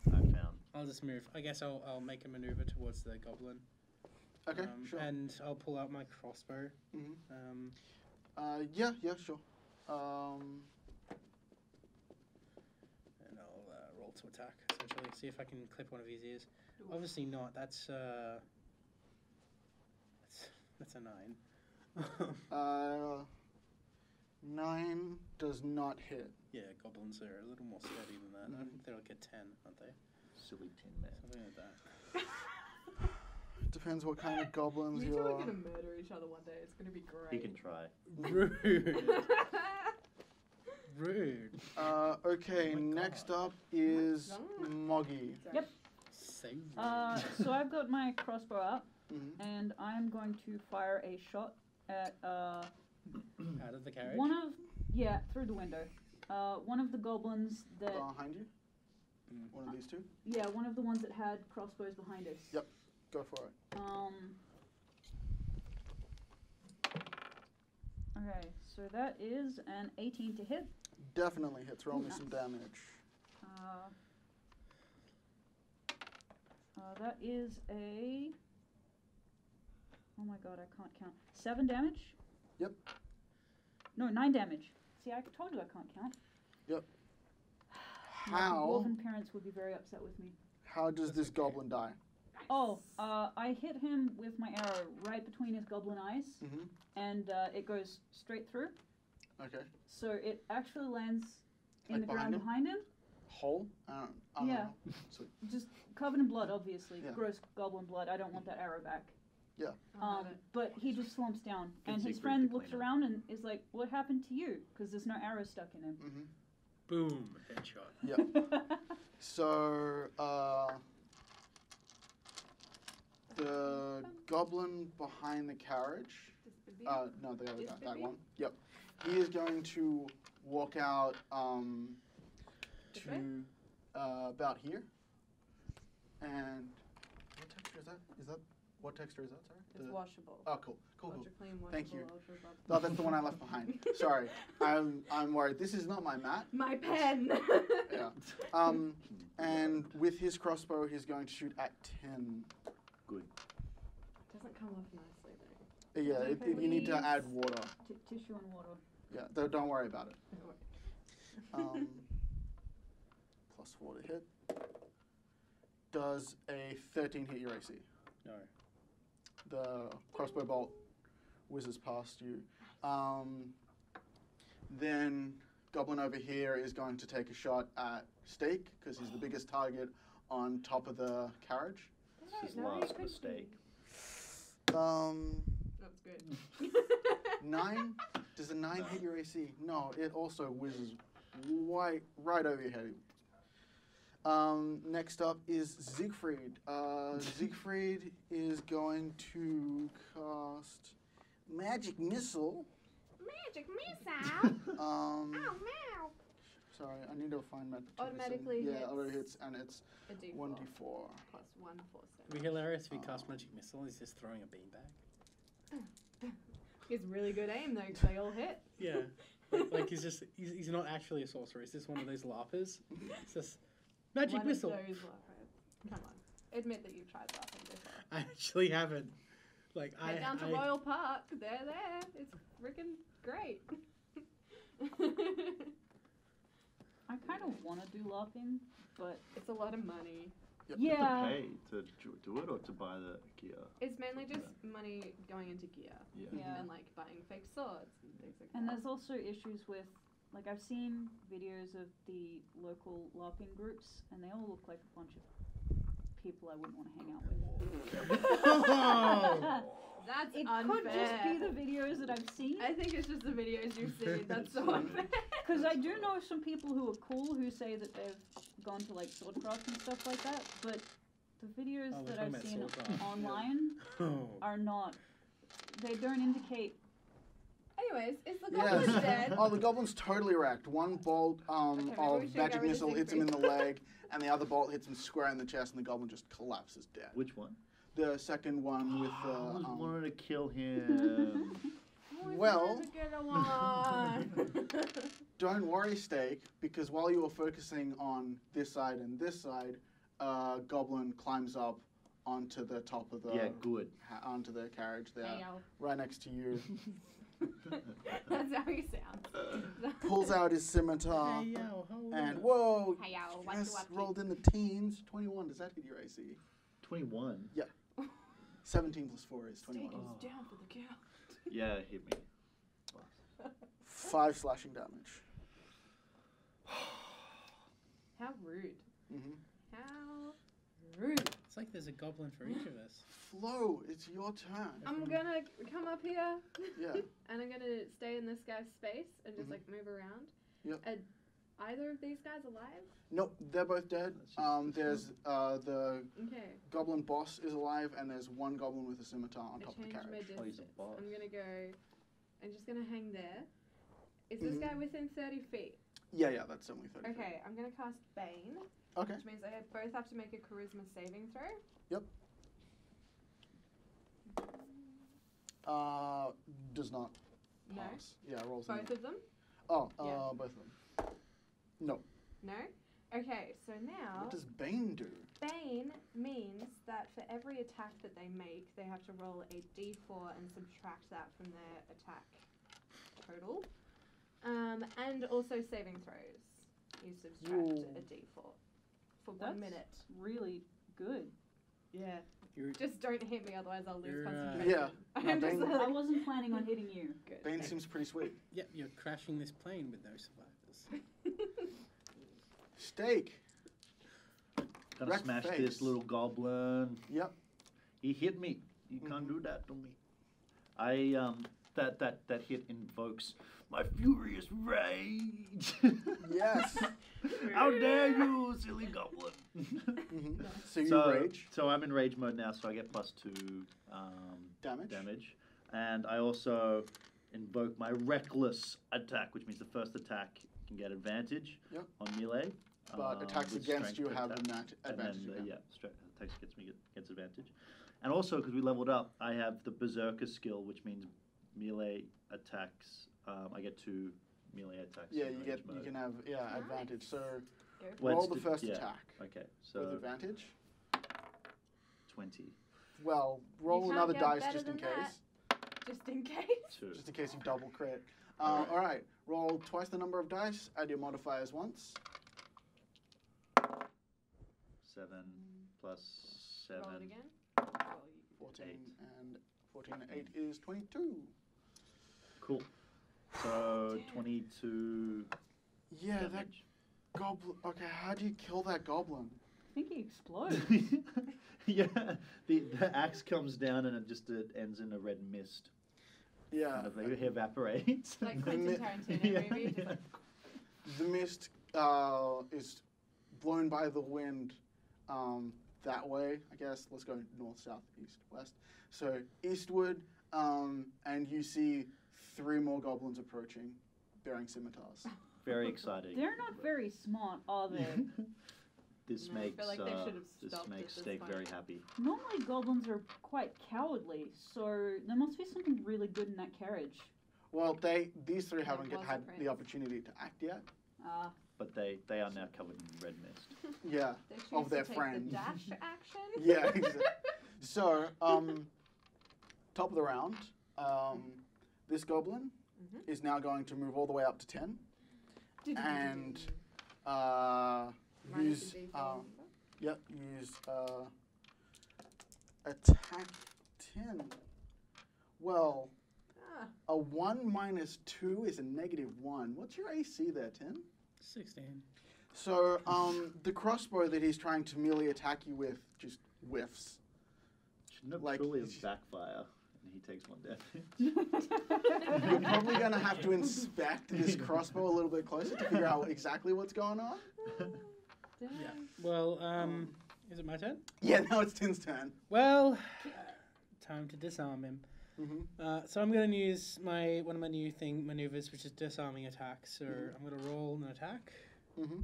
I found. I'll just move. I guess I'll make a maneuver towards the goblin. Okay, sure. And I'll pull out my crossbow. Mhm. Yeah, sure. And I'll roll to attack, essentially. See if I can clip one of his ears. Obviously not. That's a 9. 9 does not hit. Yeah, goblins are a little more sturdy than that. I think they'll get 10, aren't they? Silly tin man. Something like that. Depends what kind of goblins You two you're. are gonna murder each other one day. It's gonna be great. He can try. Rude. Rude. Okay, Oh my next God. up is Sorry. Moggy. Yep. So rude. So I've got my crossbow up, Mhm. and I'm going to fire a shot at Out of the carriage. through the window. One of the goblins that Behind you? Mm. One of these two? one of the ones that had crossbows behind us. Yep. Go for it. Okay, so that is an 18 to hit. Definitely hits. Roll me Nice. some damage. That is a... Oh my god, I can't count. 7 damage? Yep. No, 9 damage. See, I told you I can't count. Yep. My How? dwarven parents would be very upset with me. How does this goblin die? Oh, I hit him with my arrow right between his goblin eyes, Mm-hmm. and it goes straight through. Okay. So it actually lands in Like the ground behind him? behind him. Hole? I don't Yeah. know. So, Just covered in blood, obviously. Yeah. Gross goblin blood. I don't want that arrow back. I'll have it. But he just slumps down, Get and his Siegfried friend to looks clean up. around and is like, "What happened to you?" Because there's no arrow stuck in him. mm-hmm. Boom. Headshot. Yeah. So, the goblin behind the carriage. This would be No, the other This guy, would that be? one. Yep. He is going to walk out This way? to about here. And what texture is that? What texture is that? Sorry. It's washable. Oh, cool. Cool. Ultra clean, washable, Thank you. ultra bubble. Oh, that's the one I left behind. Sorry. I'm worried. This is not my mat. My pen. Yeah. And with his crossbow, he's going to shoot at 10. Good. Doesn't come off nicely though. Yeah, you need to add water. Tissue and water. Yeah, don't worry about it. Plus 4 to hit. Does a 13 hit your AC? No. The crossbow bolt whizzes past you. Then Goblin over here is going to take a shot at Steak because he's the biggest target on top of the carriage. This is No, you last could mistake. That's good. 9? Does a 9 hit your AC? No, it also whizzes right over your head. Next up is Ziegfried. Ziegfried is going to cast Magic Missile. Magic missile. Um, meow. sorry, I need to find Magic Automatically Missile. Yeah, hits. auto hits, and it's A D4 1d4. plus 1 force. It'd be hilarious if he cast magic missile. He's just throwing a beanbag. He has really good aim though, because they all hit. Yeah. Like he's not actually a sorcerer. He's just one of those laughers. It's just magic One missile. Of those laughers. Come on, admit that you've tried laughing before. I actually haven't. Like Head down to Royal Park. They're there. It's freaking great. I kind of want to do laughing, but It's a lot of money. Yep. You have yeah. to pay to do it or to buy the gear. It's mainly just money going into gear Yeah. Yeah. and like buying fake swords and things like And that. there's also issues with, like, I've seen videos of the local LARPing groups, and they all look like a bunch of people I wouldn't want to hang out with. That's It unfair. could just be the videos that I've seen. I think it's just the videos you've seen. That's so unfair. Because I do know some people who are cool who say that they've gone to, like, swordcraft and stuff like that, but the videos Oh, we're that talking I've about seen swordcraft. online Oh. are not, they don't indicate. Anyways, is the goblin Yes. dead? Oh, the goblin's totally wrecked. One bolt maybe we of should magic get rid of missile hits him in the Siegfried. leg, and the other bolt hits him square in the chest, and the goblin just collapses dead. Which one? The second one with I was the wanting to kill him. Always Well- wanted to get along. don't worry, Steak, because while you were focusing on this side and this side, goblin climbs up onto the top of the Yeah, good. onto the carriage there, Hey, yo. right next to you. That's how he sounds. Pulls out his scimitar, Hey, yo, hold and on. whoa! Hey, yo, what Yes, you up to? rolled in the teens. 21. Does that hit your AC? 21. 17 plus 4 is 21. Steak Oh. is down for the count. Yeah, it hit me. 5 slashing damage. How rude. hmm How rude. It's like there's a goblin for each of us. Flo, it's your turn. I'm gonna come up here Yeah. and I'm gonna stay in this guy's space and just Mhm. like move around. Yep. Are either of these guys alive? Nope, they're both dead. That's just There's the Okay. goblin boss is alive, and there's one goblin with a scimitar on I top of the changed my carriage. Oh, he's a distance. boss. I'm gonna go. I'm just gonna hang there. Is this guy within 30 feet? Yeah, that's only 30. Okay, I'm gonna cast Bane, Okay. which means they both have to make a charisma saving throw. Does not. No. pass. Yeah, rolls a Both no. of them? Oh, Yeah. both of them. No. No? Okay, so now What does Bane do? Bane means that for every attack that they make, they have to roll a d4 and subtract that from their attack total. And also saving throws. You subtract Ooh. a d4 for That's 1 minute. really good. Yeah. You're, Just don't hit me, otherwise I'll lose You're, concentration. Yeah. I'm No, just Bane- I like, wasn't planning on hitting you. good. Bane seems pretty sweet. yep, you're crashing this plane with no survivors. Steak. Gonna Wreck smash face. this little goblin. Yep. He hit me. You can't do that to me. I that hit invokes my furious rage. Yes. How dare you, silly goblin! Mhm. So you rage. So I'm in rage mode now, so I get +2 Damage. and I also invoke my reckless attack, which means the first attack can get advantage Yep. on melee. But attacks with against strength you have attack. advantage. And then, again. attacks gets advantage. And also, because we leveled up, I have the Berserker skill, which means melee attacks. I get 2 melee attacks. Yeah, in you rage mode. can have Nice. advantage. So Go for Well, roll it's the the- first yeah. attack Okay, with so advantage. 20. Well, roll can't another get dice better just in than that. case. Just in case. 2. Just in case you double crit. All right. Roll twice the number of dice. Add your modifiers once. 7 plus 7. Roll it again. 14 8. and 14 and 8 is 22. Cool. So Damn. 22 Yeah, that damage. goblin. Okay, how do you kill that goblin? I think he explodes. Yeah, the axe comes down and it ends in a red mist. Yeah. Kind of like evaporates. Like Quentin Mi- Tarantino Yeah, movie. Just yeah. like, The mist is blown by the wind that way, I guess. Let's go north, south, east, west. So eastward, and you see 3 more goblins approaching, bearing scimitars. Very exciting. They're not very smart, are they? This No, I makes feel like they should have this stopped makes at this Steak point. very happy. Normally goblins are quite cowardly, so there must be something really good in that carriage. Well, these 3 haven't was a had the prince. opportunity to act yet. Ah, But they are now covered in red mist. Yeah. they choose Of their to take friend. the dash action. Yeah, exactly. So, top of the round, this goblin Mhm. is now going to move all the way up to 10 and Minus use the D4. use attack 10. Well, Ah, a 1 minus 2 is a -1. What's your AC there, 10? 16. So, the crossbow that he's trying to melee attack you with just whiffs. Shouldn't have Like, truly it's- backfire, and he takes 1 damage. You're probably going to have to inspect this crossbow a little bit closer to figure out exactly what's going on. damn. Yeah. Well, is it my turn? Yeah, now it's Tin's turn. Well, time to disarm him. Mm-hmm. So I'm going to use one of my new maneuvers, which is disarming attack. So Mhm. I'm going to roll an attack. Mm-hmm.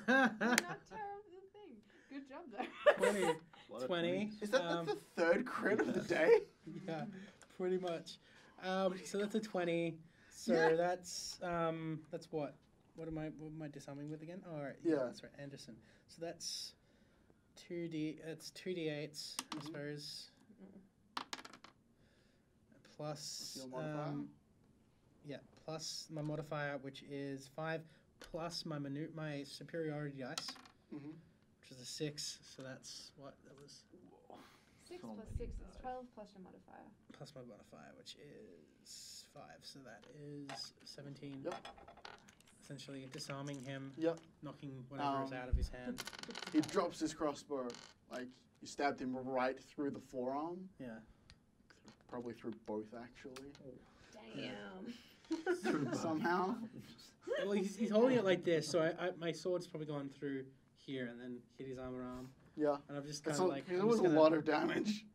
Not terrible thing. Good job though. 20. Lot of 20. 20s. Is that Um, the 3rd crit of the day? Yeah, pretty much. So that's a 20. So Yeah. that's what? What am I disarming with again? Oh, all right. Yeah. That's right, Anderson. So that's 2d8s, I Mhm. suppose. Plus Your modifier? plus my modifier, which is 5, plus my superiority dice, Mm-hmm. which is a 6. So that's what that was. 6 So plus many 6 is dice. 12 plus your modifier. Plus my modifier, which is 5. So that is 17. Yep. Essentially disarming him, Yep. knocking whatever is Um, out of his hand. He drops his crossbow. Like, you stabbed him right through the forearm. Yeah. Probably through both, actually. Damn. Somehow. Well, he's holding it like this, so my sword's probably gone through here and then hit his arm, Yeah. and I've just kind It's of a, like it was a lot of damage.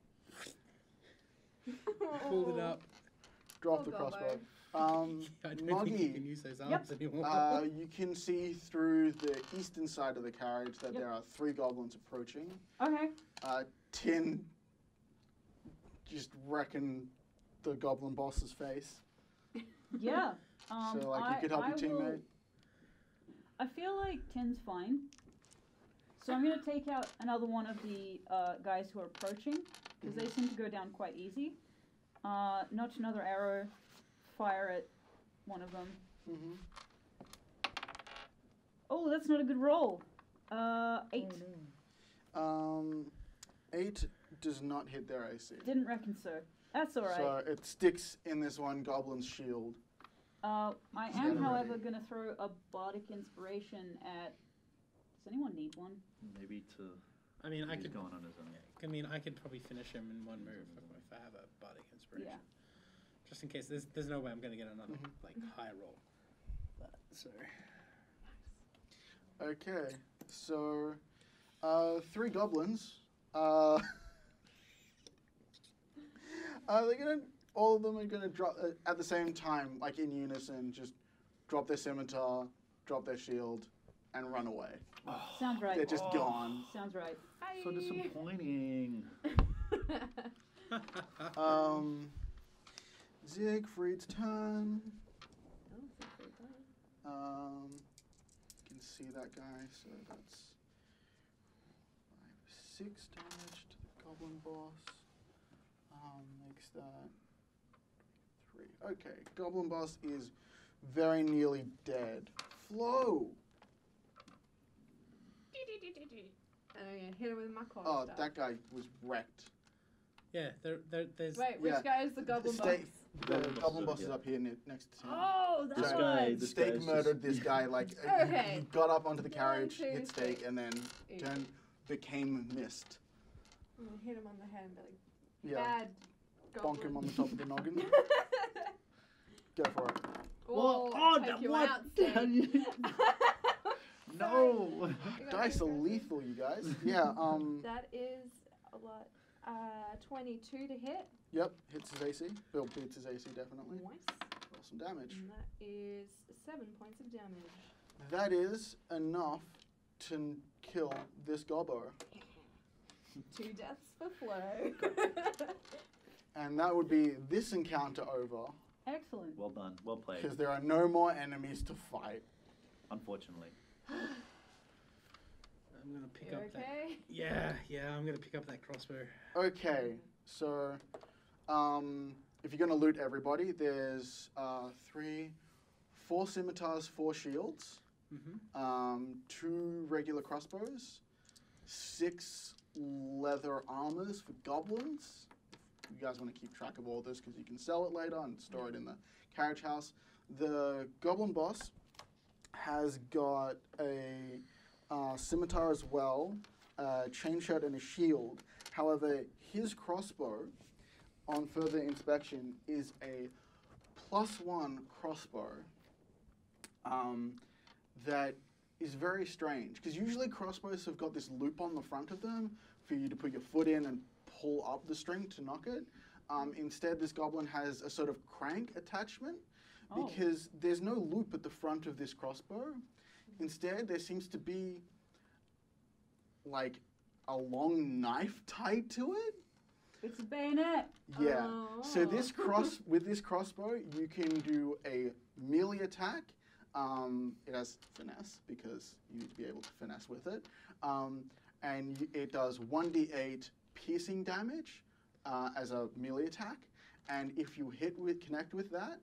pulled it up. Drop the Poor Gobbo. crossbow. I don't think he Moggy, can use those arms Yep. anymore. you can see through the eastern side of the carriage that Yep. there are 3 goblins approaching. okay. Tin just reckon the goblin boss's face. Yeah. So like you could help your teammate. I feel like 10's fine. So I'm going to take out another one of the guys who are approaching, because they seem to go down quite easy. Notch another arrow, fire at one of them. Oh, that's not a good roll. 8. Oh, no. 8 does not hit their AC. Didn't reckon so. That's alright. So it sticks in this one goblin's shield. I am, however, going to throw a bardic inspiration at... Does anyone need one? Maybe to. I mean, I he's could. going on his own. I mean, I could probably finish him in one move if I have a bardic inspiration. Yeah. Just in case. There's no way I'm going to get another like high roll. So. Okay, so 3 goblins. They're gonna. All of them are gonna drop at the same time, like in unison. Just drop their scimitar, drop their shield, and run away. Sounds right. They're just gone. Sounds right. So disappointing. Ziegfried's turn. Oh, You can see that guy, so that's 5, 6 damage to the goblin boss. Makes that 3. Okay, goblin boss is very nearly dead. Flo! And I'm gonna hit him with my cord. Oh, that guy was wrecked. Yeah, there's. Wait, which yeah. guy is the goblin boss? The goblin boss is up here next to him. Oh, that This one. guy- this Steak guy's murdered this guy, like, Okay. he got up onto the carriage, 1, 2, hit Steak, 3. and then Easy. became mist. I'm gonna hit him on the head and be like, Yeah, bad goblin. bonk him on the top of the noggin. Go for it. Oh, take you out, Steak. No. Dice are lethal, you guys. Yeah, That is a lot. 22 to hit. yep, hits his AC. Bill beats his AC, definitely. Nice. Roll some damage. And that is 7 points of damage. That is enough to kill this gobbo. 2 deaths for Flo. And that would be this encounter over, Excellent. Well done. Well played. because there are no more enemies to fight. Unfortunately. I'm gonna pick You up that. okay? Yeah, I'm gonna pick up that crossbow. Okay, so if you're gonna loot everybody, there's 4 scimitars, 4 shields, 2 regular crossbows, 6 leather armors for goblins. If you guys want to keep track of all this, because you can sell it later and store it in the carriage house. The goblin boss has got a scimitar as well, a chain shirt and a shield. However, his crossbow, on further inspection, is a +1 crossbow that is very strange. Because usually crossbows have got this loop on the front of them for you to put your foot in and pull up the string to knock it. Instead, this goblin has a sort of crank attachment, because there's no loop at the front of this crossbow. Instead, there seems to be like a long knife tied to it. It's a bayonet. Yeah. So Oh. this with this crossbow, you can do a melee attack. It has finesse because you need to be able to finesse with it, and it does 1d8 piercing damage as a melee attack. And if you connect with that,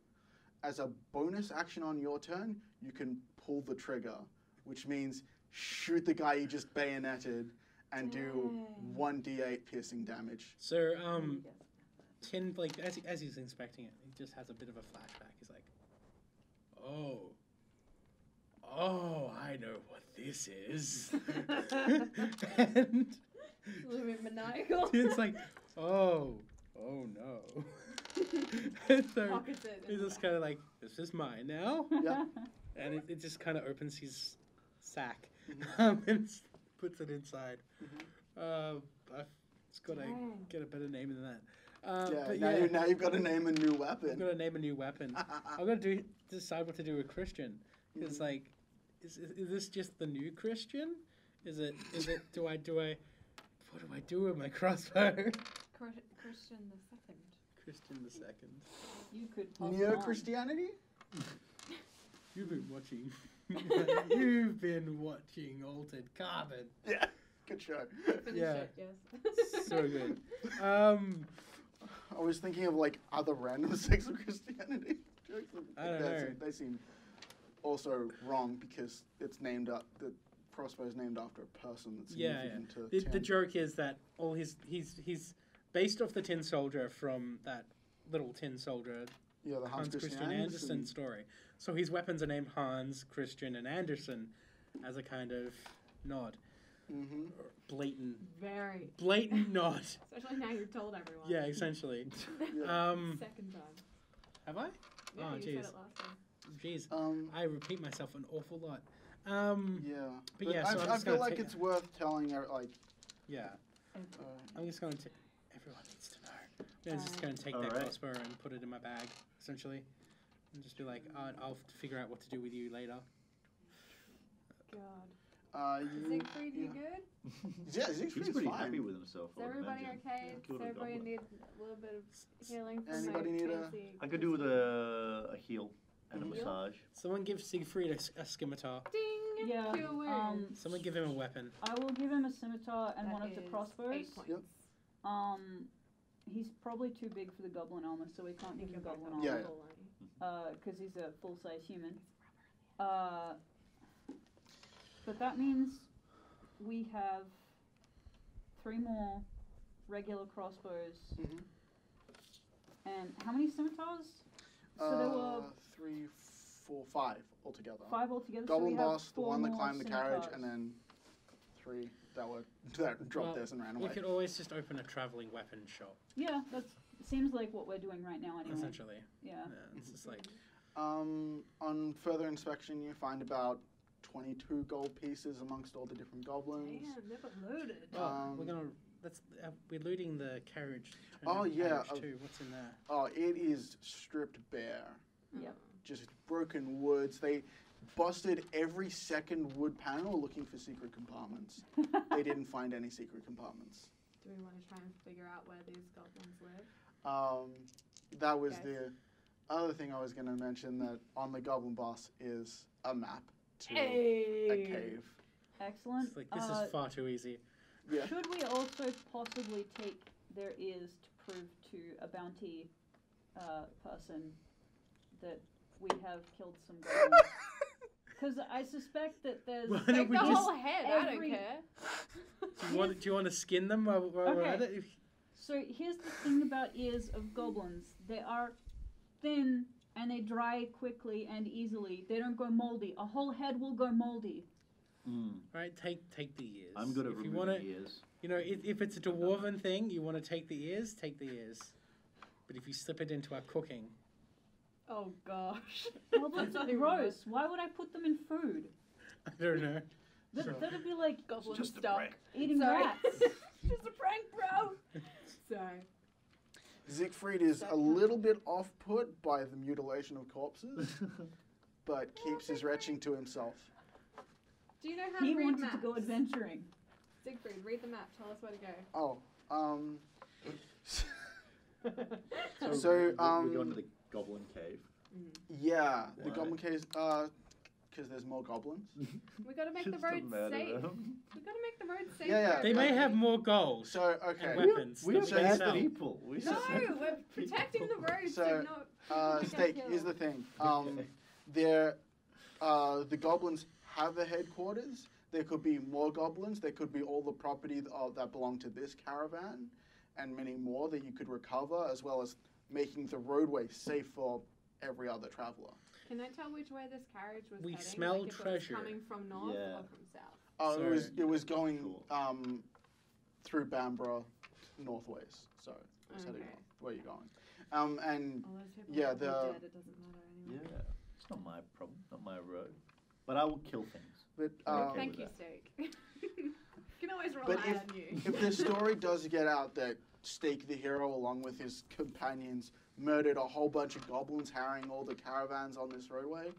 as a bonus action on your turn, you can pull the trigger, which means shoot the guy you just bayoneted and do 1d8 piercing damage. So, Tin, like, as he's inspecting it, he just has a bit of a flashback. He's like, oh, I know what this is. And A little bit maniacal. Tin's like, oh no. And so Pockets it. he's just kind of like, this is mine now. Yeah. And it just kind of opens his sack Mhm. and puts it inside. Mhm. I've just got to Dang. get a better name than that. Yeah. But Now you've got to name a new I'm weapon. gonna name a new weapon. I'm gonna decide what to do with Christian. It's like, is this just the new Christian? Is it? What do I do with my crossbow? Christian the second. Christian II. You could pass it on. Neo-Christianity? You've been watching. You've been watching Altered Carbon. Yeah, good show. Finish Yeah. it, yes. So good. I was thinking of like other random sects of Christianity jokes. I don't know. They seem also wrong because it's named up. The crossbow is named after a person that's significant to The Tim. joke is that all he's based off the Tin Soldier from that little Tin Soldier Yeah, the Hans Christian Andersen story. So his weapons are named Hans, Christian, and Andersen as a kind of nod. Mm-hmm. Blatant nod. Especially now you've told everyone. Yeah, essentially. Yeah. Second time. Have I? Yeah, Oh, you jeez. said it last time. Jeez. I repeat myself an awful lot. Yeah. But yeah, so I'm I just feel gonna like take- it's worth telling. Like, Yeah. I'm just going to... Everyone needs to know. I'm just going to take that Alright. crossbow and put it in my bag, essentially. And just be like, I'll figure out what to do with you later. God. Siegfried, you good? Yeah, He's Siegfried's pretty fine. happy with himself. Is everybody okay? Killed Does a everybody goblin. need a little bit of healing from Anybody my need a- crazy... I could do with a heal and a Heal? massage. Someone give Siegfried a scimitar. Ding! Yeah, Cure wounds. Someone give him a weapon. I will give him a scimitar and That one of the is crossbows. 8 points. Yep. He's probably too big for the goblin armor, so we can't give him goblin armor. Yeah. Because he's a full-size human. But that means we have 3 more regular crossbows. Mhm. And how many scimitars? So there were 3, 4, 5 altogether. 5 altogether. Goblin so we have boss, the 4 one that more climbed the carriage, scimitars. and then 3 that dropped Well, theirs and ran We away. could always just open a traveling weapon shop, Yeah, that seems like what we're doing right now anyway. essentially. Yeah. Yeah, it's just like, On further inspection, you find about 22 gold pieces amongst all the different goblins. Damn, never loaded. oh, we're looting the carriage. Oh, yeah, Carriage too. What's in there? Oh, it is stripped bare. Yep. Just broken woods. They busted every second wood panel looking for secret compartments. They didn't find any secret compartments. Do we want to try and figure out where these goblins live? That was Okay. the other thing I was going to mention, that on the goblin boss is a map to Hey! a cave. Excellent. It's like, this is far too easy. Yeah. Should we also possibly take their ears to prove to a bounty person that we have killed some goblins? Because I suspect that there's... Why don't Take we the just- whole head, I don't every- care. Do you want to skin them while we're at Okay. it? So here's the thing about ears of goblins. They are thin and they dry quickly and easily. They don't go moldy. A whole head will go moldy. Right, take the ears. I'm good at if you removing wanna, ears. You know, if it's a dwarven thing, you want to take the ears, take the ears. But if you slip it into our cooking, Oh gosh. Goblins are gross. Why would I put them in food? I don't know. That'd be like Goblin just a stuck. prank. eating Sorry. rats. Just a prank, bro. Sorry. Siegfried is a little bit off-put by the mutilation of corpses, but keeps his retching to himself. Do you know how to He read wanted maps? to go adventuring. Siegfried, read the map. Tell us where to go. Oh, So, So, we're going to the goblin cave. yeah, the Why? goblin cave, because there's more goblins. We gotta make the Just to road murder safe. them. We gotta make the road safe. Yeah, yeah. for They may everybody. have more gold So, okay. and weapons. We are than we bad sell. people. We No, should- we're protecting the road So, so not. people Steak, get here's the killed. thing. The goblins have a headquarters. There could be more goblins. There could be all the property that belong to this caravan, and many more that you could recover, as well as making the roadway safe for every other traveler. Can I tell which way this carriage was We heading? smell like if treasure. It was coming from north Yeah. or from south? Oh, So- it was going Cool. through Bamborough, northways. So it was heading Okay. north, where you're going. And All those people yeah, are probably the- dead. It doesn't matter anymore. Yeah, it's not my problem, not my road. But I will kill things. but Okay Thank with you, that. Steak. You can always rely But on you. if the story does get out that Steak the hero, along with his companions, murdered a whole bunch of goblins harrying all the caravans on this roadway,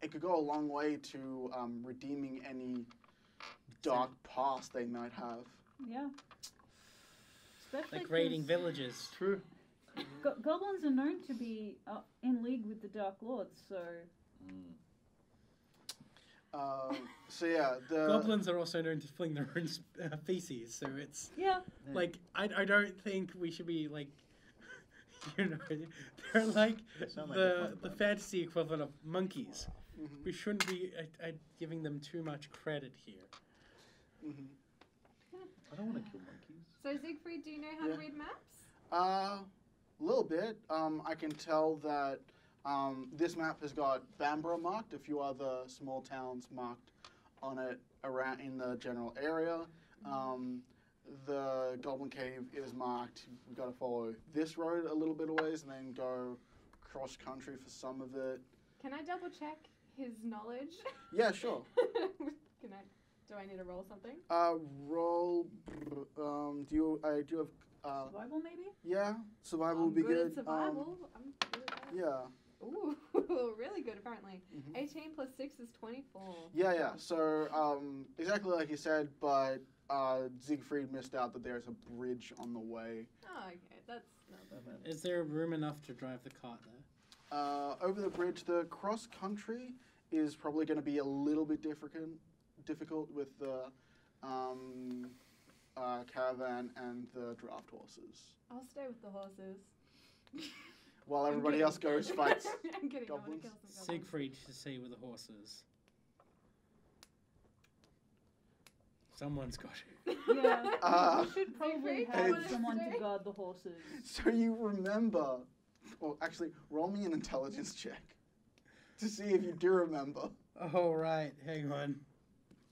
it could go a long way to redeeming any dark past they might have. Yeah. Especially Like raiding 'cause villages. True. Goblins are known to be in league with the Dark Lords, so... So yeah, the Goblins are also known to fling their own feces, so it's Yeah. like I don't think we should be like, you know, they're like They sound like a the fun bunch. fantasy equivalent of monkeys. Mhm, We shouldn't be giving them too much credit here. mhm. I don't want to kill monkeys. So Siegfried, do you know how Yeah. to read maps? A little bit. I can tell that this map has got Bamborough marked, a few other small towns marked on it around in the general area. The Goblin Cave is marked. We've got to follow this road a little bit of ways and then go cross country for some of it. Can I double check his knowledge? Yeah, sure. Do I need to roll something? Roll. Do you have? Survival, maybe? Yeah, survival I'm would be good good. at survival. I'm really bad. Yeah. Ooh, really good apparently. Mhm. 18 plus 6 is 24. Yeah. So, exactly like you said, but Siegfried missed out that there's a bridge on the way. Oh, okay. That's not that bad. Is there room enough to drive the cart there? Over the bridge, the cross country is probably going to be a little bit difficult with the caravan and the draft horses. I'll stay with the horses. While I'm everybody kidding. else goes fights. I'm kidding. I goblins. want to kill some goblins. Siegfried should stay with the horses. Someone's got it. Yeah. We should probably Siegfried, have you want us someone to to do? guard the horses. So you remember, well, actually, roll me an intelligence check to see if you do remember. Oh, right. Hang on.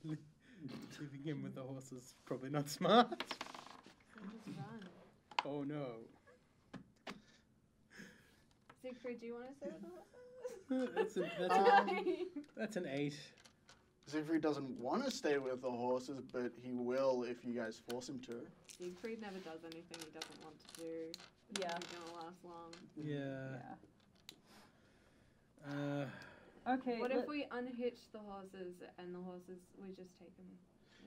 Leaving him with the horses probably not smart. Just run. Oh, no. Siegfried, do you want to stay with the horses? That's an 8. Siegfried doesn't want to stay with the horses, but he will if you guys force him to. Siegfried never does anything he doesn't want to do. Yeah. It's not gonna last long. Yeah. Okay. What if we unhitch the horses and the horses, we just take them?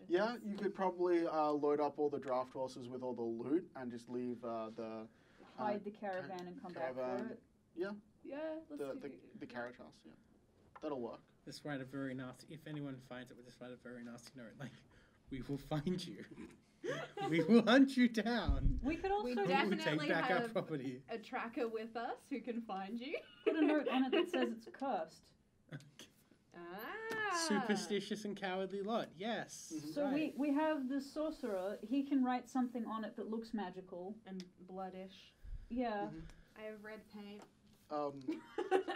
Yeah, you could probably load up all the draft horses with all the loot and just leave the hide the caravan and come back for caravan. it? Yeah, let's the do the carriage house. Yeah, that'll work. Just write a very nasty. If anyone finds it, we'll just write a very nasty note. Like, we will find you. We will hunt you down. We could also We We will definitely take back our have property. a tracker with us who can find you. put a note on it that says it's cursed. Ah. Superstitious and cowardly lot. Yes. Mhm. So Right. we have the sorcerer. He can write something on it that looks magical. And bloodish. Yeah. Mhm. I have red paint.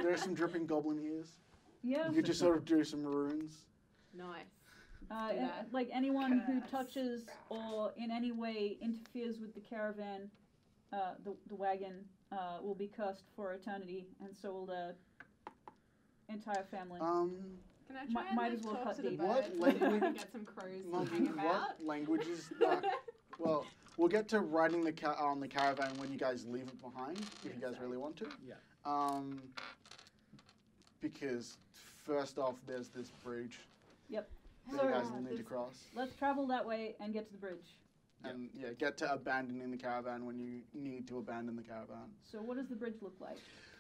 There's some dripping goblin ears. Yeah. You could just sort of do some runes. Nice. do And, that. like anyone who Curse. touches or in any way interferes with the caravan, the wagon, will be cursed for eternity, and so will the entire family. Can I Mi- try and might like, as well talk cut to the deep. What birds so I can language- get some crows to Monkey, hang about? what languages? Well, we'll get to riding the on the caravan when you guys leave it behind, if you guys really want to. Yeah. Because first off, there's this bridge that So, you guys will need to this- cross, Let's travel that way and get to the bridge. and yeah, get to abandoning the caravan when you need to abandon the caravan. So what does the bridge look like?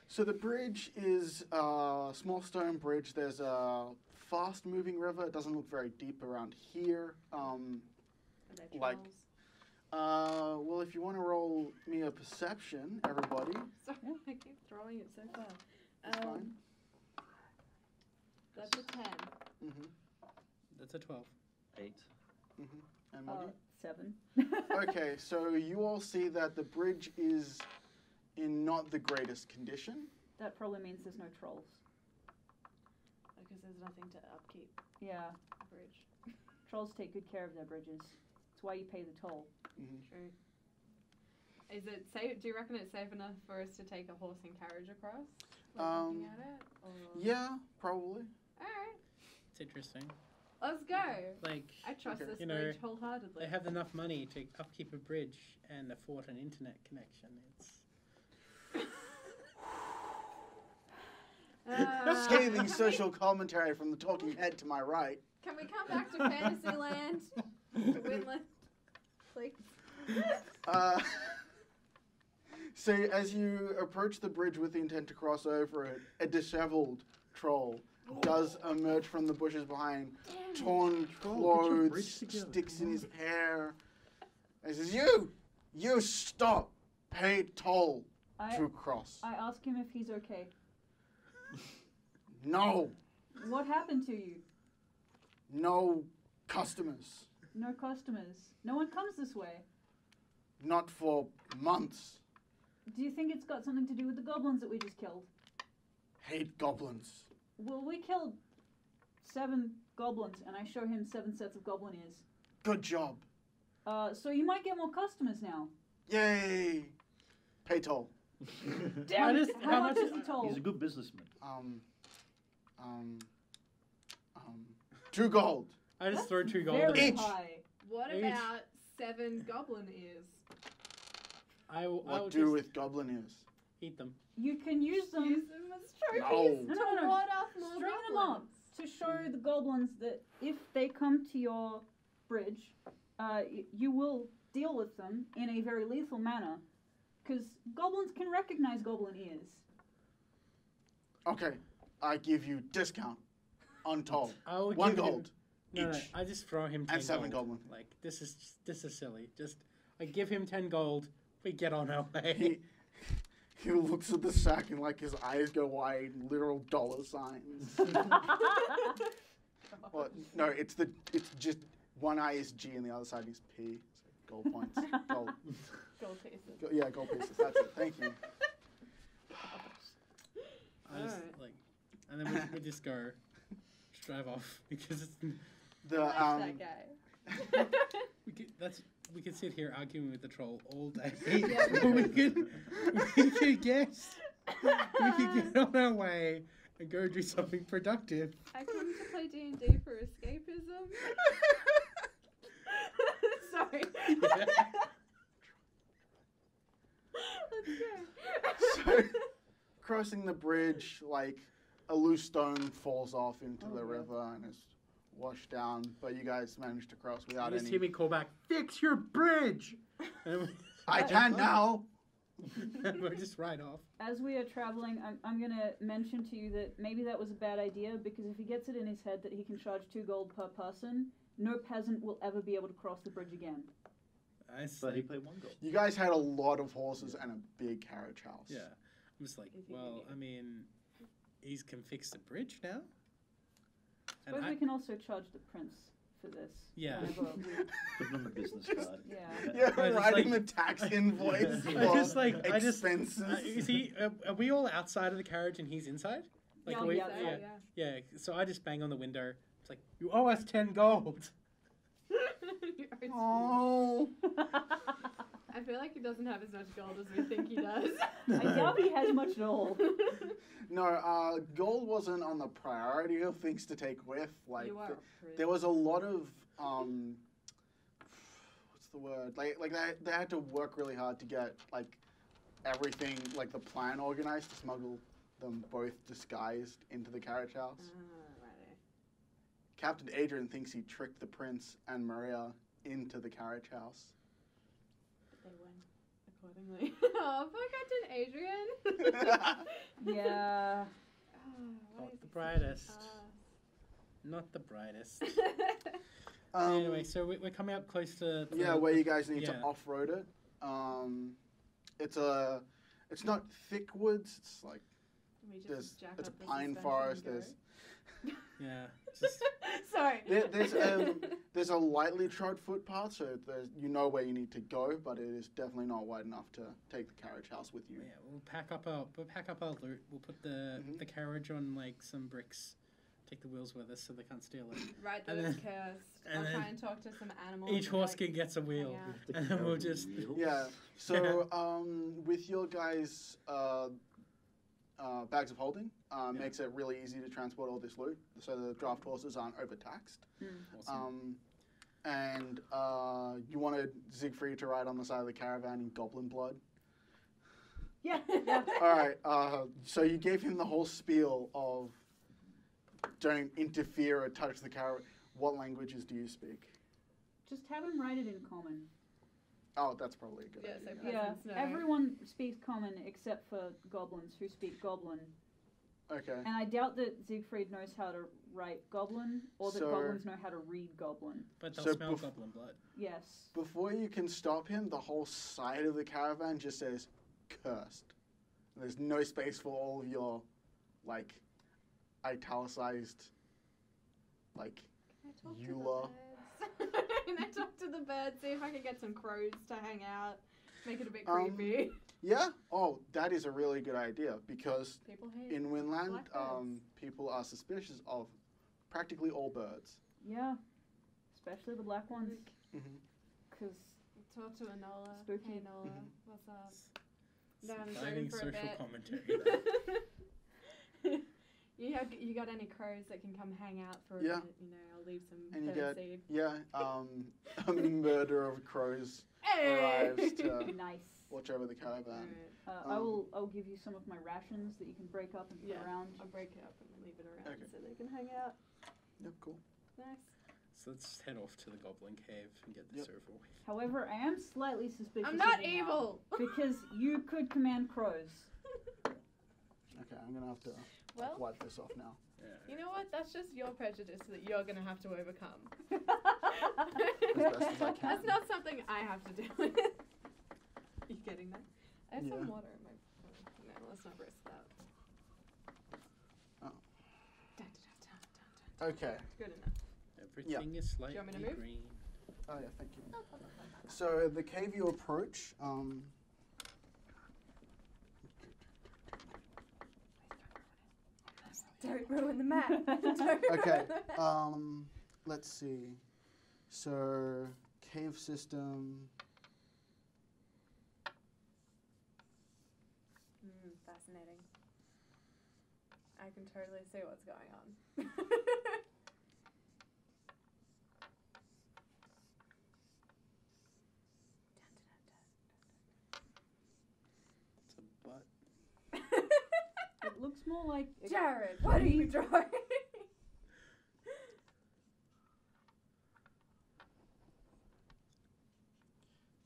So the bridge is a small stone bridge. There's a fast-moving river. It doesn't look very deep around here. Are they Like- trolls? Well, if you want to roll me a perception, everybody. Sorry, I keep throwing it so far. It's fine. That's a 10. Mhm. That's a 12. 8. Mhm. And Moggy? 7. Okay, so you all see that the bridge is in not the greatest condition. That probably means there's no trolls. Because there's nothing to upkeep Yeah. the bridge. Trolls take good care of their bridges. That's why you pay the toll. True. Is it safe? Do you reckon it's safe enough for us to take a horse and carriage across? Like looking at it? Or... Yeah, probably. Alright, It's interesting. let's go. Like, I trust Okay. this You know, bridge wholeheartedly. they have enough money to upkeep a bridge and afford an internet connection. It's Scathing social commentary from the talking head to my right. Can we come back to Fantasyland? To Winland? Please. Uh, So as you approach the bridge with the intent to cross over it, a disheveled troll does emerge from the bushes behind, torn Troll, get your bridge clothes, together, sticks come in on. his hair. And says, you stop, pay toll to cross. I ask him if he's okay. No, What happened to you? no customers. No customers. No one comes this way. Not for months. Do you think it's got something to do with the goblins that we just killed? Hate goblins. Well, we killed 7 goblins, and I show him 7 sets of goblin ears. Good job. So you might get more customers now. Yay. Pay toll. Damn just- it! how How much much is the toll? He's a good businessman. 2 gold. I just throw 2 gold. Very in. Each. high. What Each. about 7 goblin ears? I will What do just with goblin ears? eat them. You can use them. Use them as trophies No. No, no, to no. ward off more String them up goblins. to show the goblins that if they come to your bridge, you will deal with them in a very lethal manner. Because goblins can recognize goblin ears. Okay, I give you discount on toll. I will 1 give him- gold. No, each. I just throw him 10 And 7 gold. goblin. Like this is silly. Just I give him 10 gold. We get on our way. He looks at the sack and like his eyes go wide, literal dollar signs. Well, no, it's just one eye is G and the other side is P. So gold points. Gold. Gold pieces. Yeah, gold pieces. That's it. Thank you. I just Alright. like, and then we just go, just drive off because it's The I like that guy. we could sit here arguing with the troll all day. Yeah. Or we could get on our way and go do something productive. I come to play D&D for escapism. Sorry. Let's go. So, crossing the bridge, like a loose stone falls off into the river and is washed down, but you guys managed to cross without You just any. hear me call back, fix your bridge! And I can now. we're just right off. As we are traveling, I'm going to mention to you that maybe that was a bad idea because if he gets it in his head that he can charge 2 gold per person, no peasant will ever be able to cross the bridge again. I But he say, played 1 goal. You guys had a lot of horses and a big carriage house. yeah. I'm just like, Is he well, idiot? I mean, he can fix the bridge now? And Suppose we can also charge the prince for this. Yeah. whenever we- Put him on the business card. Yeah. Yeah, I just writing like- the tax invoice I for just like- I just- expenses. is he? Are we all outside of the carriage and he's inside? Like, Yeah, are we, yeah, yeah, yeah. yeah. So I just bang on the window. It's like, you owe us 10 gold. Oh. I feel like he doesn't have as much gold as we think he does. I doubt he has much at all. No, gold wasn't on the priority of things to take with. Like, You are there was a lot of what's the word? Like they had to work really hard to get like everything, like the plan organized to smuggle them both disguised into the carriage house. Righty. Captain Adrian thinks he tricked the prince and Maria into the carriage house. They win accordingly. Oh, poor Captain Adrian. Yeah. What Not is the he brightest. such Not the brightest. Um, Anyway, so we're coming up close to the, yeah, where you guys need to yeah. off-road it. It's not thick woods. It's like We just there's jack it's a up the pine suspension forest. and There's go? yeah. Just, Sorry. there's a lightly trod footpath, so you know where you need to go, but it is definitely not wide enough to take the carriage house with you. yeah, we'll pack up our loot. We'll put the Mhm. the carriage on like some bricks. Take the wheels with us so they can't steal it. Right, And that is then- cursed. and I'll then try and talk to some animals. Each and horse like, can get a wheel, hang out. The and then we'll carriage just wheels. Yeah. So with your guys' bags of holding, makes it really easy to transport all this loot, so the draft horses aren't overtaxed. Awesome. And you wanted Ziegfried to ride on the side of the caravan in goblin blood. Yeah. Yeah. All right. So you gave him the whole spiel of don't interfere or touch the caravan. What languages do you speak? Just have him write it in common. Oh, that's probably a good Yeah, so idea. Yeah, peasants know. everyone speaks common except for goblins who speak goblin. Okay. And I doubt that Siegfried knows how to write goblin, or that So- goblins know how to read goblin. But they'll So smell bef- goblin blood. Yes. Before you can stop him, the whole side of the caravan just says cursed. There's no space for all of your, like, italicized, like, Can I talk Eula. to the birds? Can I talk to the birds? See if I can get some crows to hang out. Make it a bit creepy. yeah? Oh, that is a really good idea because People hate in Winland, black birds. people are suspicious of practically all birds. Yeah. Especially the black ones. Mm-hmm. Because Talk to Enola. Spooky. Hey Enola, Mhm. what's up? Down and Surviving for a social bit. commentary. There. You got any crows that can come hang out for a Yeah. bit? You know, I'll leave some And you bird get- seed. Yeah, a murder of crows Hey! arrives to nice. watch over the caravan. Alright. I'll give you some of my rations that you can break up and put Yeah. around. I'll break it up and leave it around Okay. so they can hang out. Yep, cool. Nice. So let's head off to the goblin cave and get this Yep. over with. However, I am slightly suspicious. I'm not of you now, evil! because you could command crows. Okay, I'm gonna have to Well, wipe this off now. you know what? That's just your prejudice that you're going to have to overcome. As best as I can. That's not something I have to deal with. You getting that? I have Yeah. some water in my phone. No, let's not risk that. Oh. Dun, dun, dun, dun, dun, Okay. dun. Good enough. Everything is slightly want me to move? green. Oh yeah, thank you. So the cave you approach, Don't ruin the map. okay, let's see. So cave system. Fascinating. I can totally see what's going on. It's a butt. It looks more like a Jared, what are you drawing?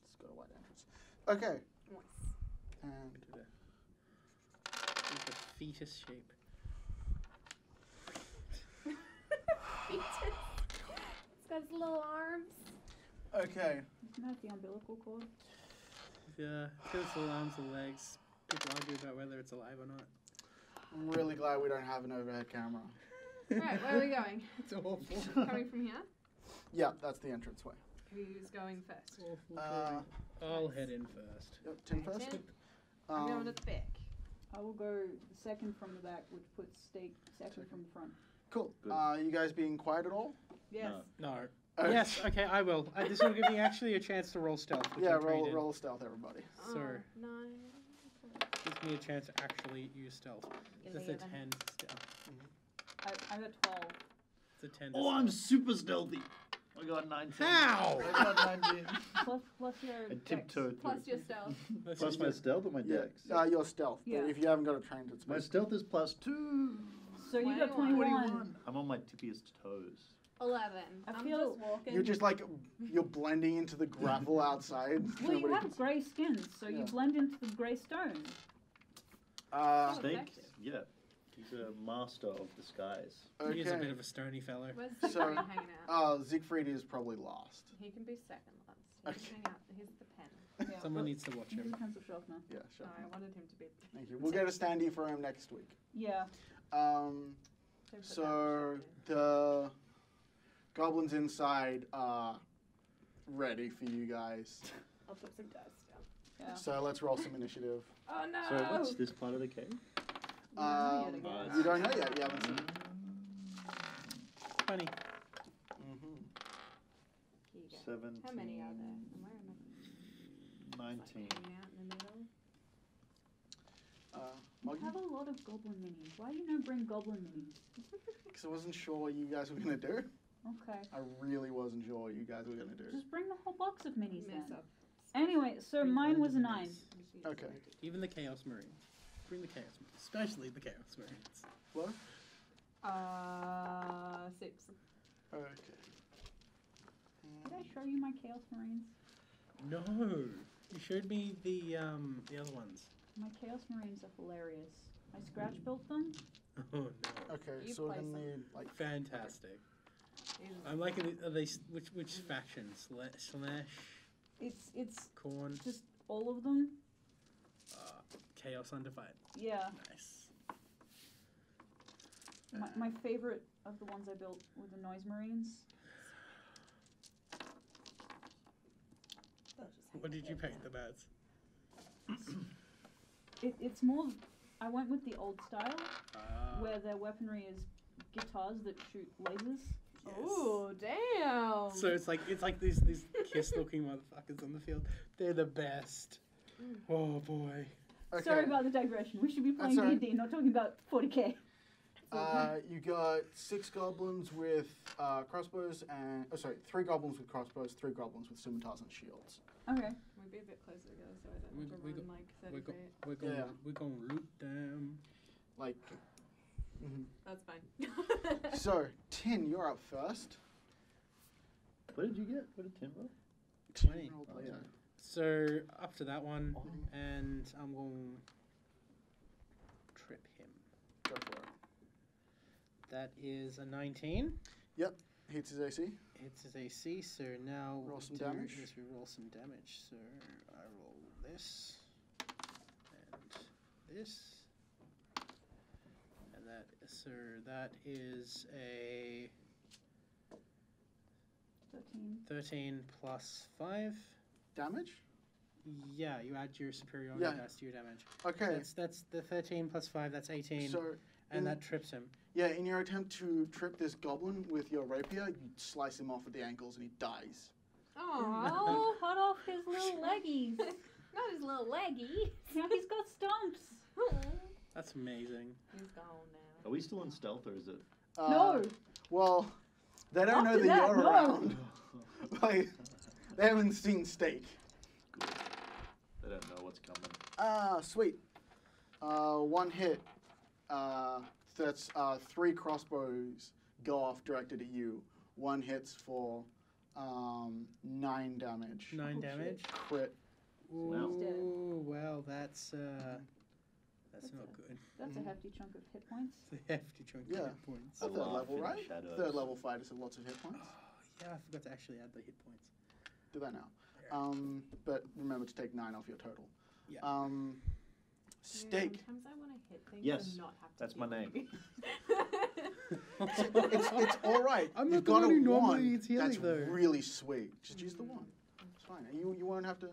It's got a wide entrance. Okay, Nice. and It's a fetus shape. Fetus. It's got its little arms. okay. Isn't that the umbilical cord? Yeah, because the arms and legs. People argue about whether it's alive or not. I'm really glad we don't have an overhead camera. Right, where are we going? It's awful. Coming from here? Yeah, that's the entranceway. Who's going first? I'll head in first. Yep, Tim Okay, first. Tim. I'm going at the back. I will go second from the back, which puts Steak second from the front. Cool. Good. You guys being quiet at all? Yes. No. Okay. Yes, okay, I will. This will give me actually a chance to roll stealth. Which Yeah, I'm trained in. roll stealth, everybody. Sir. 9. Gives me a chance to actually use stealth. That's a 10 stealth. I got 12. It's a 10 Oh, I'm super stealthy. I got 19. How? I got 19. Plus your I dex. tiptoed Plus through. your stealth. Plus my stealth or my Yeah, dex? your stealth. Yeah. But if you haven't got it trained, it's My basically- stealth is +2. So you got 21. 21. I'm on my tippiest toes. 11. I I'm feel- just walking. You're just like you're blending into the gravel outside. Well, you Nobody have can see- grey skin, so you Yeah. blend into the grey stone. Oh, Snake, effective. yeah. He's a master of disguise. He's a bit Okay. of a stony fellow. Where's So- Siegfried hanging out? Siegfried is probably lost. He can be second last. He Okay. can hang out. He's the pen. Yeah, Someone but needs to watch he's him. a pencil shelf now. Yeah, sure. No, I wanted him to be. Thank you. We'll get a standee for him next week. Yeah. Um, Don't put that so on the the goblins inside are ready for you guys. I'll put some dice down. Yeah. So let's roll some initiative. Oh no! So what's this part of the cave? You don't know yet, I guess. You don't know yet. You haven't seen it. 20. Mm-hmm. Here you go. 17. How many are there? And where am I? 19. It's like hanging out in the middle. You have a lot of goblin minis. Why do you not bring goblin minis? Because I wasn't sure what you guys were gonna do. Okay. I really wasn't sure what you guys were gonna do. Just bring the whole box of minis Mess then. up. Anyway, so Bring mine all was the a 9. minis. Okay. Even the Chaos Marines. Bring the Chaos Marines. Especially the Chaos Marines. What? 6. Okay. Did I show you my Chaos Marines? No, you showed me the other ones. My Chaos Marines are hilarious. I scratch built them. Oh no. Okay, You so we're play gonna some. need like Fantastic. These- I'm liking it. Are they which faction? Slash It's Corn. just all of them. Chaos Undivided. Yeah. Nice. My favorite of the ones I built were the Noise Marines. What did you paint them as? It's more. I went with the old style Ah, where their weaponry is guitars that shoot lasers. yes. Ooh, damn. So it's like these kiss-looking motherfuckers on the field. They're the best. Oh boy. okay. Sorry about the digression. We should be playing That's all right. D&D, not talking about 40k. You got 6 goblins with crossbows and 3 goblins with crossbows, 3 goblins with scimitars and shields. Okay. We'd be a bit closer together so I don't We- have to we run go- like 30 We're, feet. we're gonna loot them. Like, mhm. That's fine. So Tin, you're up first. What did you get? What did Tim roll? 20. rolled Oh, later. yeah. So up to that one, Oh. and I'm going to trip him. Go for it. That is a 19. Hits his AC. It's his AC, so now Roll what some we do damage. is we roll some damage. So I roll this and this, and that is a 13 plus 5. Damage. Yeah, you add your superiority Yeah. dice to your damage. Okay. That's the 13 plus 5. That's 18, So and in- that trips him. yeah, in your attempt to trip this goblin with your rapier, you slice him off at the ankles and he dies. Oh, cut off his little leggies. Not his little leggy. Now he's got stumps. That's amazing. He's gone now. Are we still in stealth or is it? No. Well, they don't know After that that, you're no. around. Like, they haven't seen steak. Good. They don't know what's coming. Ah, sweet. 1 hit. That's 3 crossbows go off directed at you. 1 hits for 9 damage. 9 Oh, damage. Crit. Ooh, well, that's not good. That's a hefty chunk of hit points. It's a hefty chunk of Yeah. hit points. A Third laugh level, in the right? shadows. 3rd level fighters have lots of hit points. Oh, yeah, I forgot to actually add the hit points. Do that now. Yeah. But remember to take 9 off your total. Yeah. Steak. Sometimes I want to hit things Yes, and not have to that's my deal name. with it. It's all right. I'm You've not the got one a who normally one eats healing, that's though. really sweet. Just use the one. It's fine. You won't have to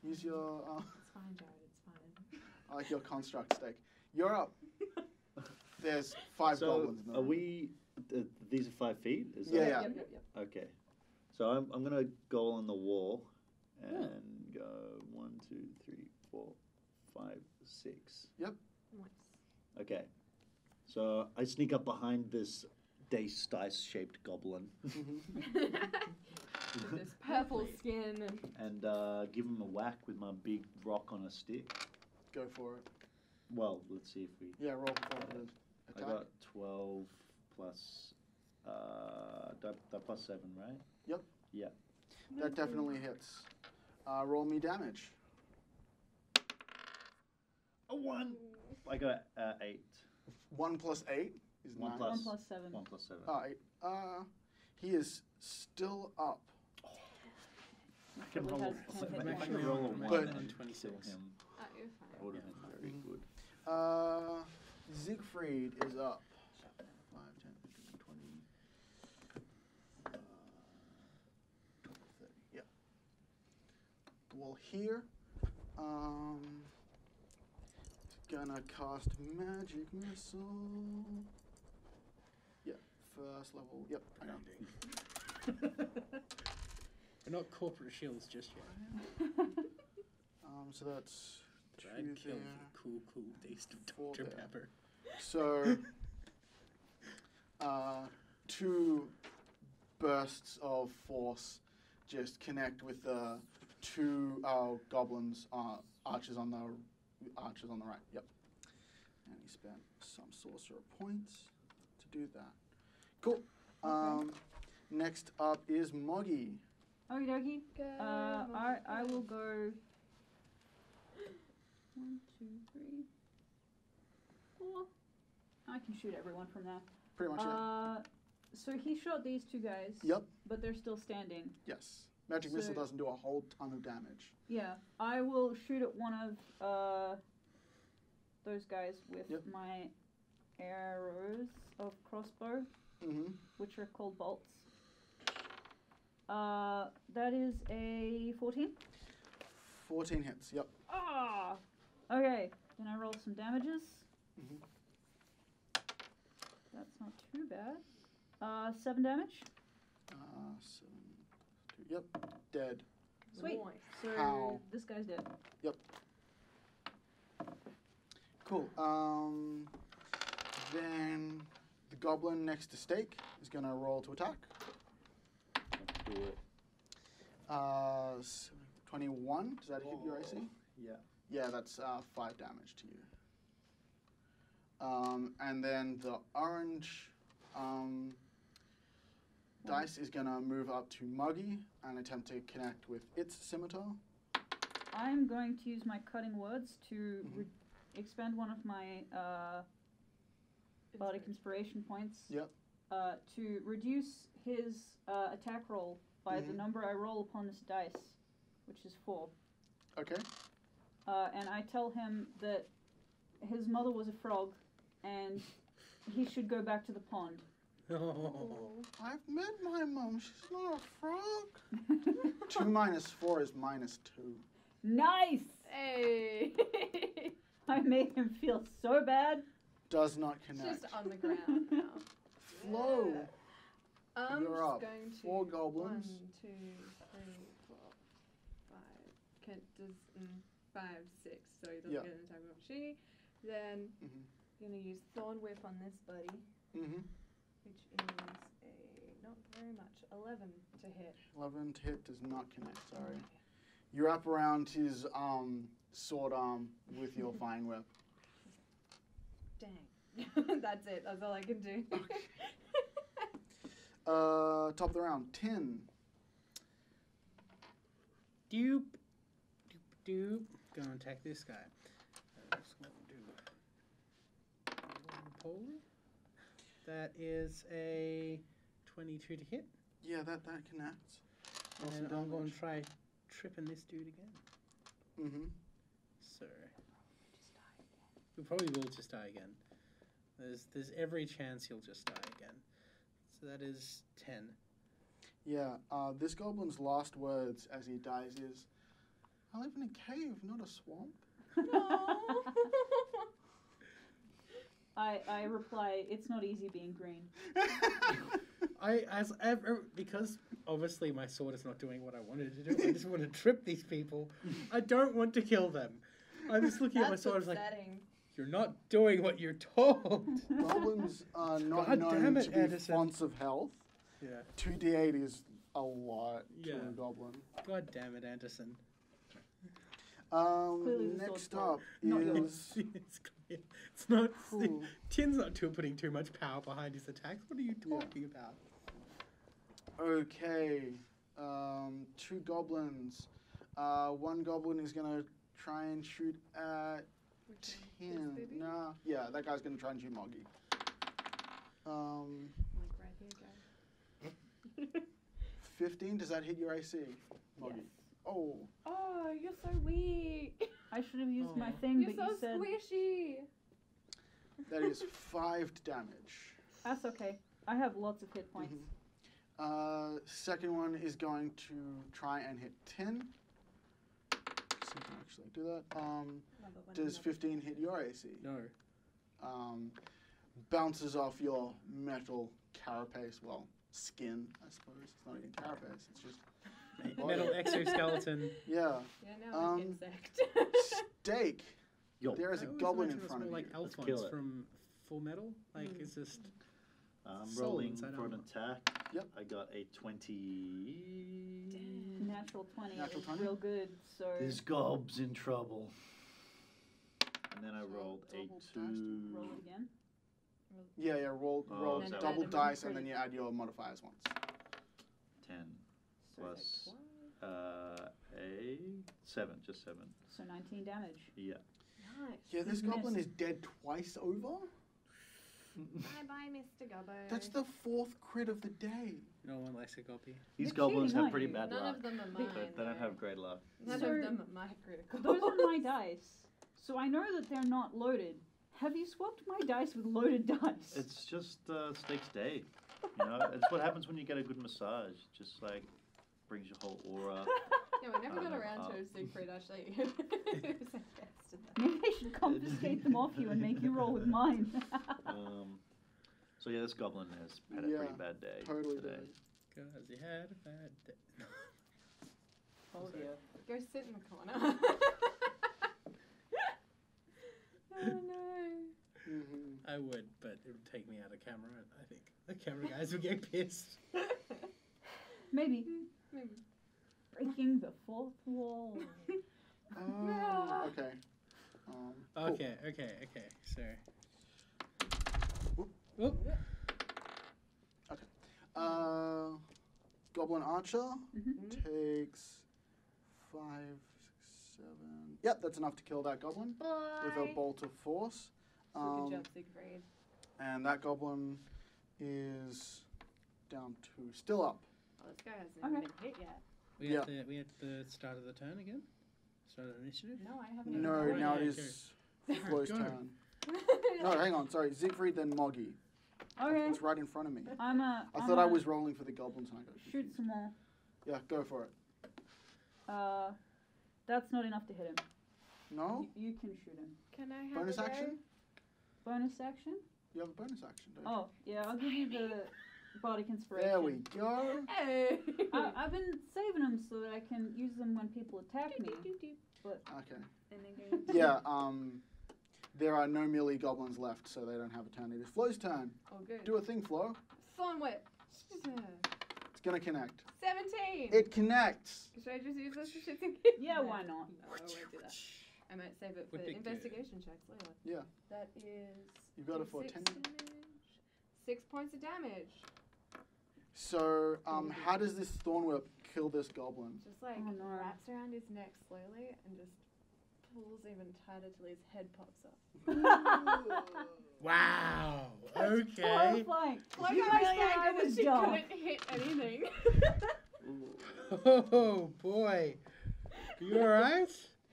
use your It's fine, Jared. It's fine. I like your construct steak. You're up. There's 5 So goblins in the are room. we? These are 5 feet. Is Yeah, that? yeah. Yep. Okay. So I'm gonna go on the wall and go 1, 2, 3, 4, 5, 6. Nice. Okay. So I sneak up behind this dice shaped goblin With this purple skin and and give him a whack with my big rock on a stick. Go for it. Well, let's see if we. Yeah, roll for the I attack. got 12 plus that plus 7, right? Yep. Yeah. That definitely hits. Roll me damage. A 1. I got 8. 1 plus 8 is 1 9. plus 1 plus 7. 1 plus 7. 8. He is still up. I can roll. Has If 10 hit I points. can roll a But- 1 on and 26. kill him, oh, you're fine. that would have been very good. Ziegfried is up. 5, 10, 15, 20, 20, 30. Yeah. Well, here, gonna cast magic missile. Yeah, first level. Yep, I know. We're not corporate shields just yet. So that's But I'd 2 kill there. for the cool taste of Four Dr. there. Pepper. So, 2 bursts of force just connect with the 2 goblins, archers on the right. Yep. And he spent some sorcerer points to do that. Cool. Next up is Moggy. Okie dokie. Go, I will go 1, 2, 3, 4. I can shoot everyone from there. Pretty much, yeah. So he shot these two guys. Yep. But they're still standing. Yes. Magic missile So- doesn't do a whole ton of damage. Yeah. I will shoot at one of those guys with Yep. my arrows of crossbow, Mm-hmm. which are called bolts. That is a 14. 14 hits, yep. Ah! Okay, then I roll some damages. Mhm. That's not too bad. 7 damage. 7, 2, yep, dead. Sweet. Nice. So How? this guy's dead. Cool. Then the goblin next to Steak is going to roll to attack. Do it. 21, does that hit your AC? Yeah. Yeah, that's 5 damage to you. And then the orange dice is going to move up to Muggy and attempt to connect with its scimitar. I'm going to use my cutting words to Mhm. expend one of my bardic inspiration points. Yep. To reduce his attack roll by the Mhm. number I roll upon this dice, which is 4. Okay. And I tell him that his mother was a frog and he should go back to the pond. Oh. I've met my mom. She's not a frog. 2 minus 4 is minus 2. Nice! Hey. I made him feel so bad. Does not It's connect. just on the ground now. Flo. Yeah. I'm You're just up. going to 4 goblins. 1, 2, 3, 4, 5. Does 5, 6. So he doesn't Yeah. get an attack of opportunity. Then Mhm. I'm gonna use Thorn Whip on this buddy, Mhm. which is a not very much 11 to hit. 11 to hit does not connect. Sorry. You wrap around his sword arm with your fine whip. Dang. That's it. That's all I can do. Top of the round, 10. Doop. Doop. Doop. Gonna attack this guy. That's what we'll do. Pull. That is a 22 to hit. Yeah, that connects. Roll some And I'm going damage. to try tripping this dude again. Mm-hmm. So we probably will just die again. There's every chance he'll just die again. So that is 10. Yeah, this goblin's last words as he dies is, I live in a cave, not a swamp. I reply, it's not easy being green. Because obviously my sword is not doing what I wanted it to do. I just want to trip these people. I don't want to kill them. I'm just looking at my That's sword. I was like, upsetting. you're not doing what you're told. Goblins are not God known damn it, to be Anderson. fonts of health. Yeah. 2d8 is a lot to Yeah. a goblin. God damn it, Anderson. Clearly the Next sword's up not is... yours. It's clear. It's not. Cool. Tin's not putting too much power behind his attacks. What are you Yeah. talking about? Okay, 2 goblins. One goblin is gonna try and shoot at Which one? This 10. baby? Nah, yeah, that guy's gonna try and shoot Moggy. Like right here, guys. 15, does that hit your AC, Moggy? Yes. Oh, Oh, you're so weak. I should have used my Oh. thing, You're but so you said squishy. that is 5 damage. that's okay. I have lots of hit points. Second one is going to try and hit 10. See if I can actually do that. Does 15 hit your AC? No. Bounces off your metal carapace, well, skin, I suppose. It's not even carapace, it's just Metal exoskeleton. yeah. Yeah, now Um, it's insect. Steak. Yo. There is a I always goblin in imagine it's front of more you. like Let's Alphonse kill it. from Full Metal. Like it's just. I'm Soul rolling inside for an armor. attack. Yep. I got a 20. Natural 20 Natural is 20? real good, so This gob's in trouble. And then I rolled a double dice. 2. roll it again. Yeah, roll Oh, And then double add a dice and crit. then you add your modifiers once. 10. plus a 7, just 7. So 19 damage. Yeah. Nice. Yeah, this Missed. goblin is dead twice over. Bye, Mr. Gobbo. That's the 4th crit of the day. No one likes a goppy. These You're goblins cheating, have aren't pretty you? bad None luck. of them are mine. They don't though. have great luck. None So- of them are my critical. Those are my dice. So I know that they're not loaded. Have you swapped my dice with loaded dice? It's just Steak's day. You know, it's what happens when you get a good massage. Just like brings your whole aura. Yeah, we never got around to Siegfried actually. Who's the best at that? Maybe I should confiscate them off you and make you roll with mine. So yeah, this goblin has had a Yeah, pretty bad day totally today. did. Because he had a bad day. Oh dear. Go sit in the corner. Oh no. Mm-hmm. I would, but it would take me out of camera, and I think the camera guys would get pissed. Maybe. Maybe. Breaking the fourth wall. Oh, okay. Cool. Okay. So. Whoop. Whoop. Goblin Archer Mhm. takes 5, 6, 7. Yep, that's enough to kill that goblin with a bolt of force. Good job, Siegfried. And that goblin is down to still up. Oh, this guy hasn't even Okay. been hit yet. We at the start of the turn again? Start of the initiative? No, I haven't. No, even now yeah, it is Flo's Go. turn. No, hang on. Sorry, Siegfried, then Moggy. Okay. It's right in front of me. I I thought I was rolling for the goblins and I got shoot confused. some more. Yeah, go for it. That's not enough to hit him. No? You can shoot him. Can I have Bonus a go? action? Bonus action? You have a bonus action, don't you? Oh, yeah, I'll give you the Bardic Inspiration. There we go. Hey. I've been saving them so that I can use them when people attack me. Okay. And then go. Yeah, there are no melee goblins left, so they don't have a turn. It is Flo's turn. Oh, good. Do a thing, Flo. Thorn whip. It's gonna connect. 17. It connects. Should I just use this for shits and giggles? Yeah, why not? No, I won't do that. I might save it for Would be good. investigation checks later. Yeah. That is. You got it for 6 10. damage. 6 points of damage. So, how does this thorn whip kill this goblin? Just like Oh, no. wraps around his neck slowly and just pulls even tighter till his head pops up. Wow. That's Okay. horrifying. Like You I'm guys really thought I angry that was she dumb. couldn't hit anything. Oh boy. You alright?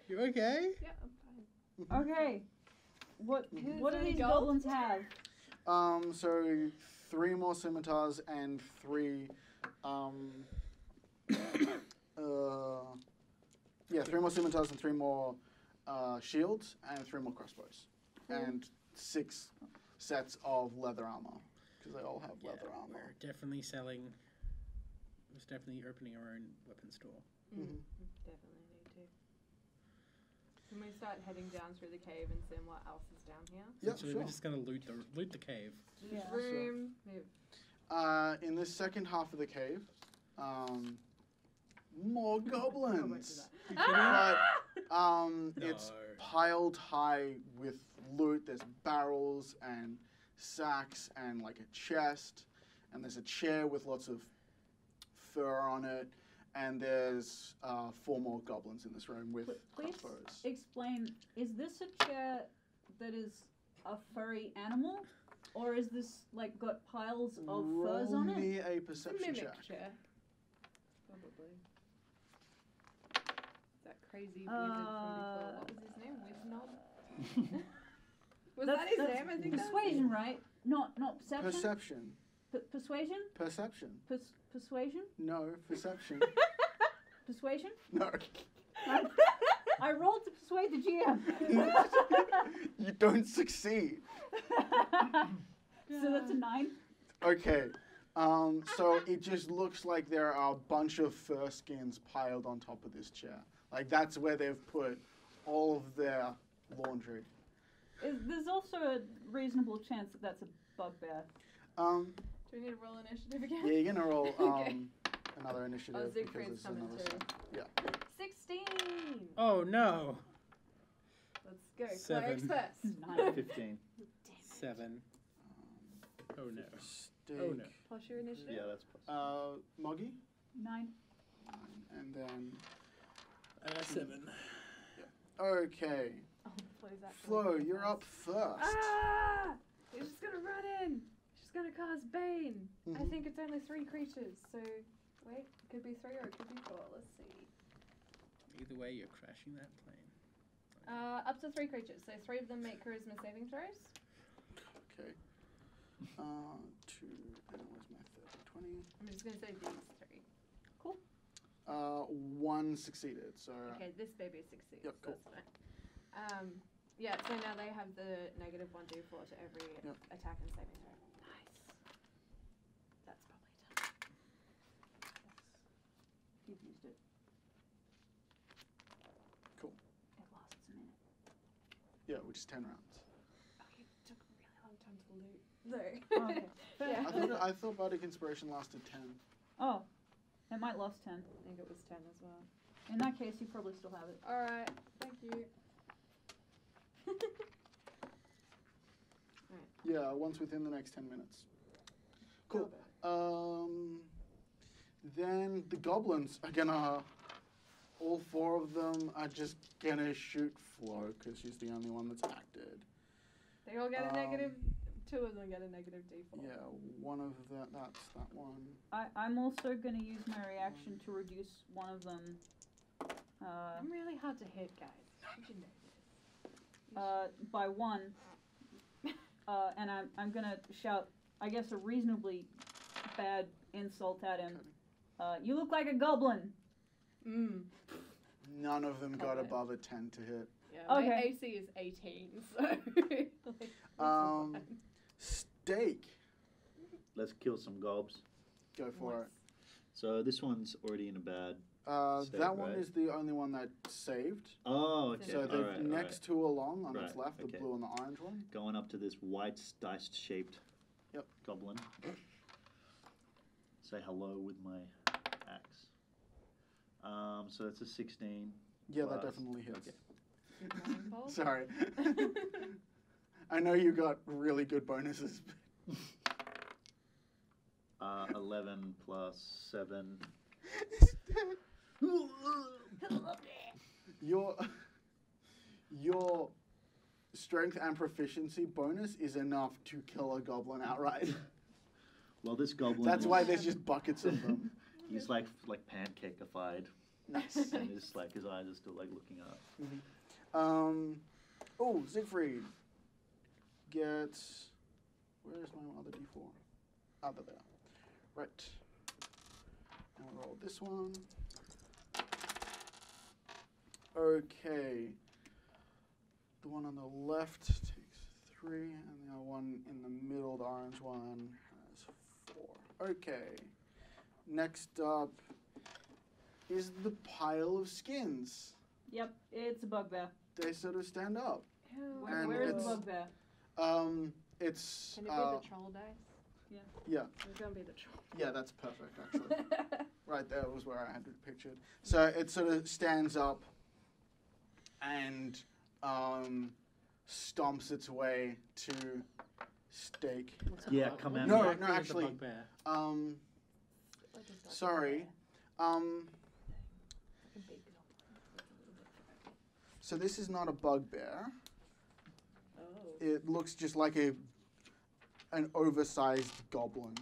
You okay? Yeah, I'm fine. Okay. What Is do there any these gold? goblins have? So 3 more scimitars and 3, 3 more scimitars and 3 more shields and 3 more crossbows. And 6 sets of leather armor, because they all have leather armor. We're definitely selling. We're definitely opening our own weapon store. Mhm. Definitely need to. Can we start heading down through the cave and seeing what else is down here? Yeah, So sure. we're just gonna loot the cave. Yeah. Room. Move. In this second half of the cave, more goblins. But it's No. piled high with loot. There's barrels and sacks and like a chest, and there's a chair with lots of fur on it, and there's 4 more goblins in this room with Please crossbows. explain, is this a chair that is a furry animal? Or is this like got piles of furs Roll on it? me a It's a perception mimic check. chair. Probably. That crazy wizard from before. What was his name? Wiznob? Was that his name? I think Persuasion, right? Not perception? Perception. Persuasion? Perception. Persuasion? No, perception. Persuasion? No. I rolled to persuade the GM. You don't succeed. So that's a 9. Okay. So it just looks like there are a bunch of fur skins piled on top of this chair. Like that's where they've put all of their laundry. There's also a reasonable chance that that's a bugbear. Um, Do we need to roll initiative again? yeah, you're gonna roll Okay. another initiative Oh, because Siegfried's it's coming another too. set. Yeah. 16! Oh no. Let's go. 7. Clerics first. 9. 15. 7. Oh no. Steak. Oh no. Plus your initiative? Yeah, that's plus. Moggy? 9. and then I got 7. okay. Oh, Flo's actually Flo, going you're up first. first. Ah! He's just gonna run in. She's gonna cast Bane. I Mhm. think it's only 3 creatures, so wait, it could be 3 or it could be 4. Let's see. Either way, you're crashing that plane. Up to 3 creatures, so 3 of them make charisma saving throws. Okay. 2. And where's my 30? 20. I'm just gonna say these 3. 1 succeeded. So. Okay, this baby succeeds. Yep, cool. That's fine. Yeah, so now they have the negative 1d4 to every Yep. attack and saving throw. Nice. That's probably done. You've used it. Cool. It lasts a minute. Yeah, which is 10 rounds. Okay, it took a really long time to loot. Though. Oh, okay. Yeah. I thought Bardic Inspiration lasted 10. Oh, it might last 10. I think it was 10 as well. In that case, you probably still have it. Alright, thank you. Yeah, once within the next 10 minutes. Cool. Then the goblins are gonna. All 4 of them are just gonna shoot Flo because she's the only one that's acted. They all get a negative. 2 of them get a negative d4. Yeah, one of that's that one. I'm also going to use my reaction to reduce one of them. I'm really hard to hit, guys. Did you know this? By 1. And I'm going to shout, I guess, a reasonably bad insult at him. You look like a goblin. None of them got Okay. above a 10 to hit. Yeah, my Okay. AC is 18, so. Like, that's fine. Steak. Let's kill some gobs. Go for it. So this one's already in a bad. State, That one right? is the only one that saved. Oh, okay. So the Alright, next 2 along on its Right, left, the okay. blue and the orange one. Going up to this white dice shaped Yep. goblin. Say hello with my axe. So it's a 16. Yeah, that plus- definitely hits. Okay. Blindfold? Sorry. I know you got really good bonuses. 11 plus 7. Your strength and proficiency bonus is enough to kill a goblin outright. Well, this goblin. That's why there's just buckets of them. He's like pancakeified. Nice. And his his eyes are still like looking up. Oh, Ziegfried gets. Where's my other d4? Ah, there. Right. And we'll roll this one. Okay. The one on the left takes 3, and the other one in the middle, the orange one, has 4. Okay. Next up is the pile of skins. Yep, it's a bugbear. They sort of stand up. Ew. And Where is the it's- bugbear? It's Can it be the troll dice? yeah, It's gonna be the troll. yeah, that's perfect actually. Right there was where I had it pictured. So it sort of stands up and stomps its way to Steak. Yeah, come at No, me. no, Exactly is a actually, bugbear? Like a dog. Sorry. Like a big dog. So this is not a bugbear. Oh. It looks just like an oversized goblin.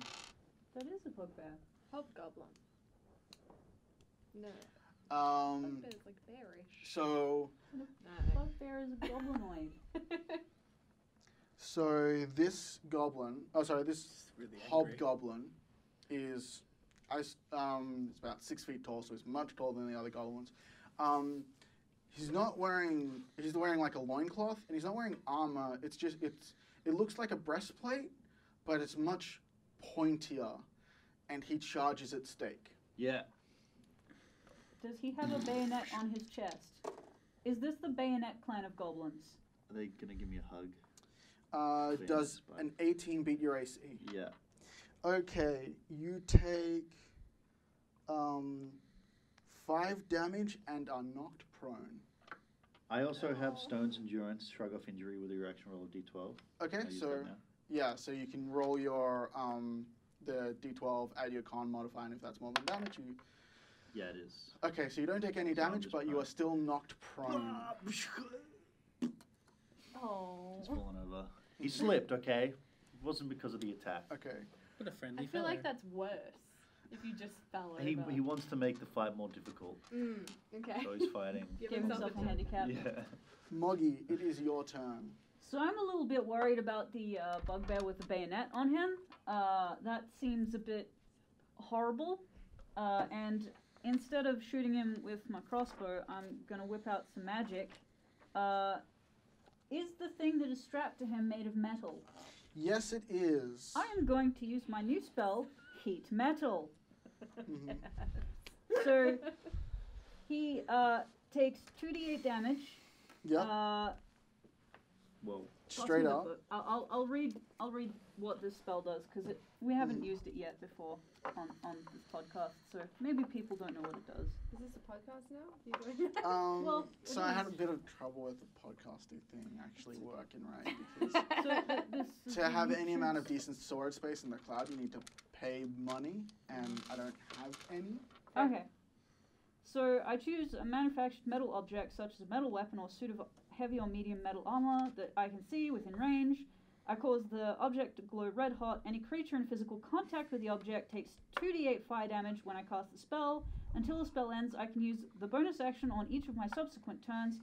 That is a bugbear. Hobgoblin. No. Um, Bugbear's like bearish. so No. Bugbear is a goblinoid. So this goblin, this It's really angry. hobgoblin is, it's about 6 feet tall, so he's much taller than the other goblins. He's wearing like a loincloth, and he's not wearing armor. It looks like a breastplate, but it's much pointier, and he charges at Steak. Yeah. Does he have a bayonet on his chest? Is this the bayonet clan of goblins? Are they gonna give me a hug? Does an 18 beat your AC? Yeah. Okay, you take 5 damage and are knocked prone. I also have Stone's Endurance, Shrug Off Injury with a reaction roll of D12. Okay, Can I use so that now? yeah, so you can roll your the d12, add your con modifier, and if that's more than damage, you Yeah, it is. Okay, so you don't take any damage, just but you prone. are still knocked prone. Oh. He's fallen over. He slipped, okay? It wasn't because of the attack. Okay. What a friendly I feel fellow. like that's worse. If you just fell over. He wants to make the fight more difficult, Okay. so he's fighting. Give Give himself himself a a handicap. Yeah. Moggy, it is your turn. So I'm a little bit worried about the bugbear with the bayonet on him. That seems a bit horrible. And instead of shooting him with my crossbow, I'm gonna whip out some magic. Is the thing that is strapped to him made of metal? Yes, it is. I am going to use my new spell, Heat Metal. Mhm. So he takes 2d8 damage. Yep. Whoa. Straight up. I'll read what this spell does because we haven't used it yet before on this podcast, so maybe people don't know what it does. Is this a podcast now? You doing that? Well, So it I had a is. bit of trouble with the podcasting thing actually working right because So this is to the have any amount of entrance- decent storage space in the cloud, you need to pay money, and I don't have any. Okay. So I choose a manufactured metal object such as a metal weapon or suit of heavy or medium metal armor that I can see within range. I cause the object to glow red hot. Any creature in physical contact with the object takes 2d8 fire damage when I cast the spell. Until the spell ends, I can use the bonus action on each of my subsequent turns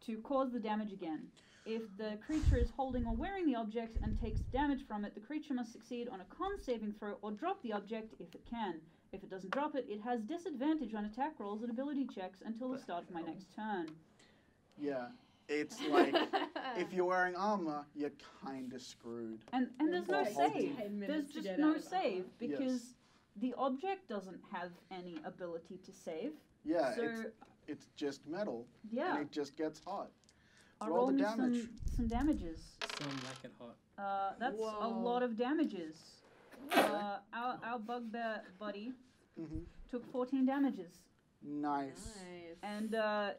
to cause the damage again. If the creature is holding or wearing the object and takes damage from it, the creature must succeed on a con saving throw or drop the object if it can. If it doesn't drop it, it has disadvantage on attack rolls and ability checks until the start of my next turn. Yeah, it's like if you're wearing armor, you're kind of screwed. And there's no Well, hold save. 10 There's minutes to just get no out of that save one. because Yes. the object doesn't have any ability to save. Yeah, So it's just metal, yeah, and it just gets hot. I'll roll roll the me damage. some damages. Some like it hot. That's a Whoa. lot of damages. Our bugbear buddy Hmm took 14 damages, Nice. Nice. and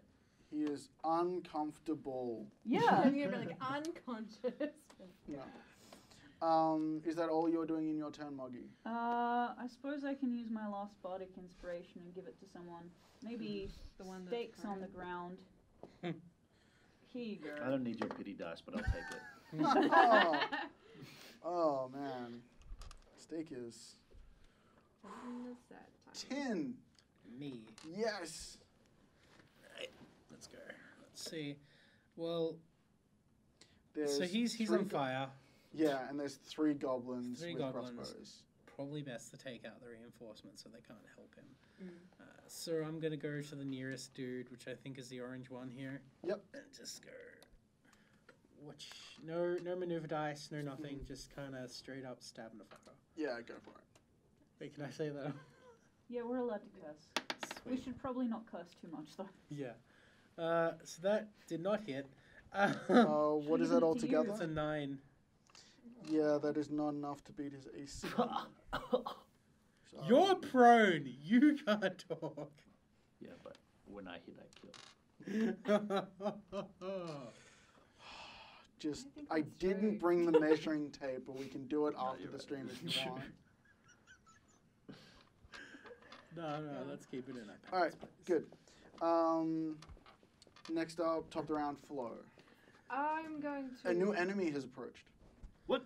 He is uncomfortable. yeah. And you're like unconscious. No. Is that all you're doing in your turn, Moggy? I suppose I can use my last bardic inspiration and give it to someone. Maybe The one that's stakes on the prone. ground. Here you go. I don't need your pity dice, but I'll take it. oh. Oh, man. Steak is When is that time? 10. Me. Yes. Right. Let's go. Let's see. Well, There's so he's three on fire. Yeah, and there's 3 goblins Three with goblins. crossbows. Probably best to take out the reinforcements so they can't help him. Mm. So I'm gonna go to the nearest dude, which I think is the orange one here. Yep. And just go. Which no maneuver dice, no nothing, just kind of straight up stabbing the fucker. Yeah, go for it. Wait, can I say that? Yeah, we're allowed to curse. We Sweet. should probably not curse too much though. Yeah. So that did not hit. What is that Should've given it to you. altogether? It's a 9. Yeah, that is not enough to beat his AC. So- You're prone. You can't talk. Yeah, but when I hit, I kill. Just, think I that's didn't right. bring the measuring tape, but we can do it No, after you're the right. stream if you want. No, let's keep it in that. All right, good. Next up, top of the round, Flo. I'm going to. A new enemy has approached. What?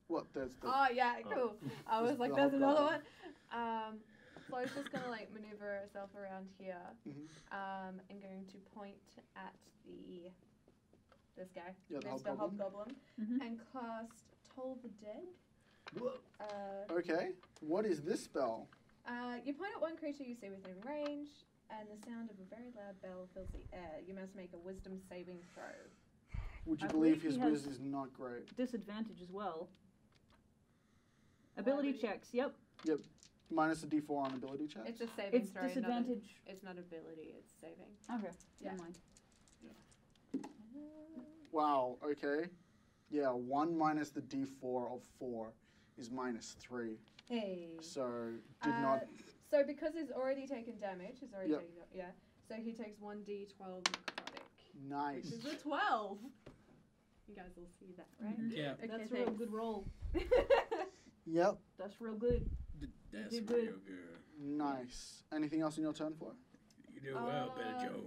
What? There's the. Oh yeah, Oh. cool. I Just was like, the there's whole another goblin. one. Flo's just gonna like maneuver herself around here. Mhm. And going to point at this guy, Yeah, the Mr. hobgoblin. Hobgoblin, Mhm. and cast Toll the Dead. Whoa. Okay, what is this spell? You point at one creature you see within range, and the sound of a very loud bell fills the air. You must make a Wisdom saving throw. Would you I believe believe his he has- whiz is not great? Disadvantage as well. Ability would he- checks. Yep. Minus a D4 on ability check? It's a saving It's throw. disadvantage. It's not ability. It's saving. Okay. Yeah. Never mind. Wow, okay. Yeah, 1 minus the D4 of 4 is minus 3. Hey. So, did not. So because he's already taken damage, he's already Yep. taken so he takes 1d12 necrotic, Nice. which is a 12. You guys will see that, right? Mhm. Yeah. Okay, That's a real thanks. good roll. Yep. That's real good. That's did real good. good. Nice. Anything else in your turn, Flo? You do well, Better Joe.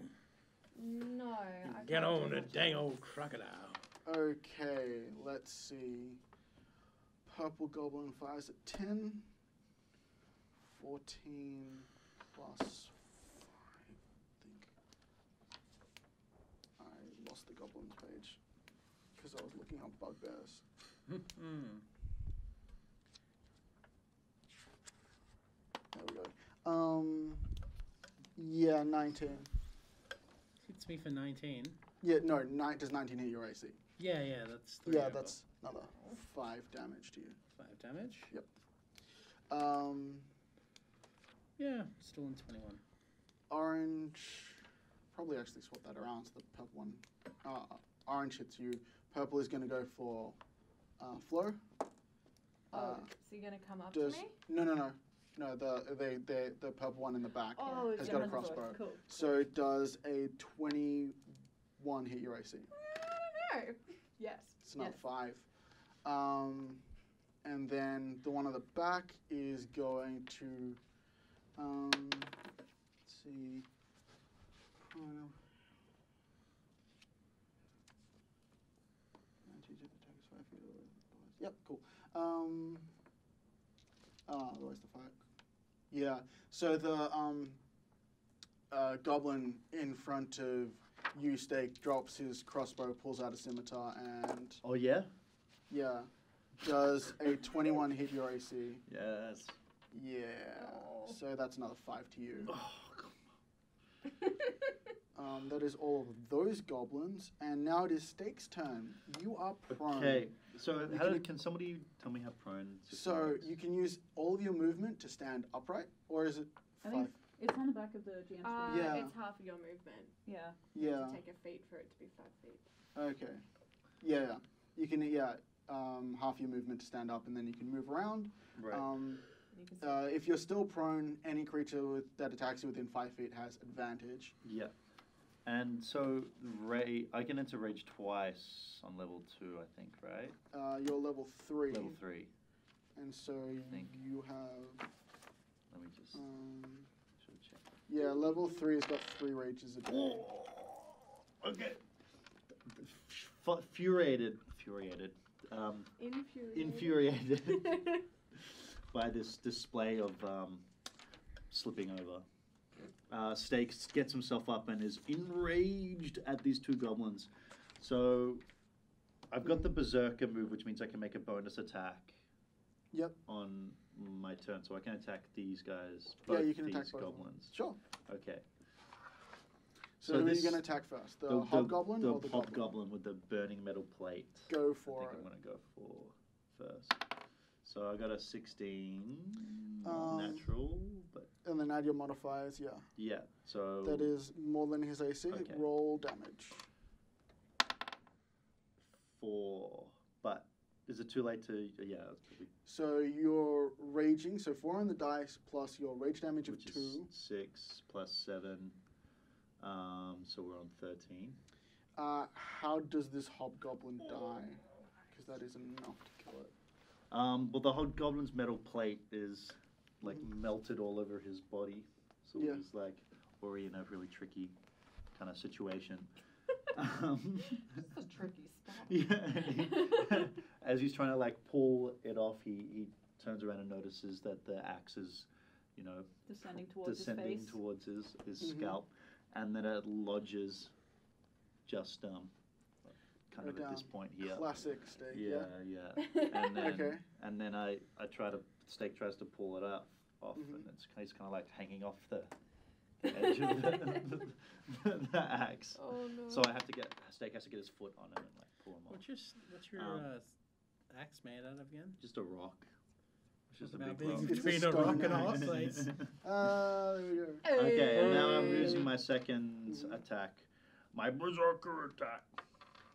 No. I Get can't on do the much dang else. old crocodile. Okay, let's see. Purple Goblin fires at 10. 14 plus 5, I think. I lost the Goblins page because I was looking up bugbears. There we go. Yeah, 19. Hits me for 19. Yeah, no, does 19 hit your AC? Yeah, that's 3 Yeah, over. that's another 5 damage to you. 5 damage. Yep. Yeah, still in 21. Orange, probably actually swap that around so the purple one. Orange hits you. Purple is going to go for Flo. Oh, so you're gonna come up Does to me? no, the purple one in the back Oh, has yeah, got a has a sword. crossbow. Cool. So does a 21 hit your AC? No. Yes. It's not yes. 5. And then the one at the back is going to, let's see. Yep, cool. Where's the fight? Yeah, so the goblin in front of you, Steak, drops his crossbow, pulls out a scimitar, and Oh, yeah? yeah, does a 21 hit your AC? Yes. Yeah, Oh. so that's another 5 to you. Oh, come That is all of those goblins, and now it is Steak's turn. You are prone. Okay, so You how can- can somebody tell me how prone system So works? you can use all of your movement to stand upright, or is it I 5? think it's on the back of the GM screen. Yeah. It's half of your movement. Yeah. You Yeah. have to take a feet for it to be 5 feet. Okay. Yeah. You can half your movement to stand up, and then you can move around. Right. And you can If you're still prone, any creature that attacks you within 5 feet has advantage. Yeah. And so I can enter rage twice on level 2, I think, right? You're level 3. Level 3. And so think. you have. Let me just should check. Yeah, level 3 has got 3 rages a day. Oh, okay. Infuriated. Infuriated by this display of slipping over. Stakes gets himself up and is enraged at these 2 goblins. So I've got the Berserker move, which means I can make a bonus attack. Yep. On my turn, so I can attack these guys. Yeah, Both you can these attack both of them. goblins. Sure. Okay. So, So who are this- you going to attack first? The hobgoblin the or the goblin? hobgoblin with the burning metal plate. Go I for think it. I'm going to go for first. So I got a 16 natural, but And then add your modifiers, yeah. yeah. So That is more than his AC. Okay. Roll damage. 4. But is it too late to? Yeah, it's probably, So you're raging, so 4 on the dice plus your rage damage of which 2. is 6 plus 7. So we're on 13. How does this hobgoblin die? Because that is enough to kill it. Well, the hobgoblin's metal plate is like melted all over his body, so Yeah. he's like already in a really tricky kind of situation. It's a tricky spot. Yeah. As he's trying to like pull it off, he turns around and notices that the axe is, Descending towards descending his face. towards his Mhm. scalp, and then it lodges just kind of Right at this down. point here. Classic Steak, Yeah. And then, Okay. and then I Steak tries to pull it off, Mhm. and he's kind of like hanging off the edge of the axe. Oh no. So Steak has to get his foot on it and like pull him off. What's your axe made out of again? Just a rock. It's just a About big being rock. It's between a a rock stone and a axe. horse place. There we go. Okay, and now I'm Hey. using my second attack, my berserker attack.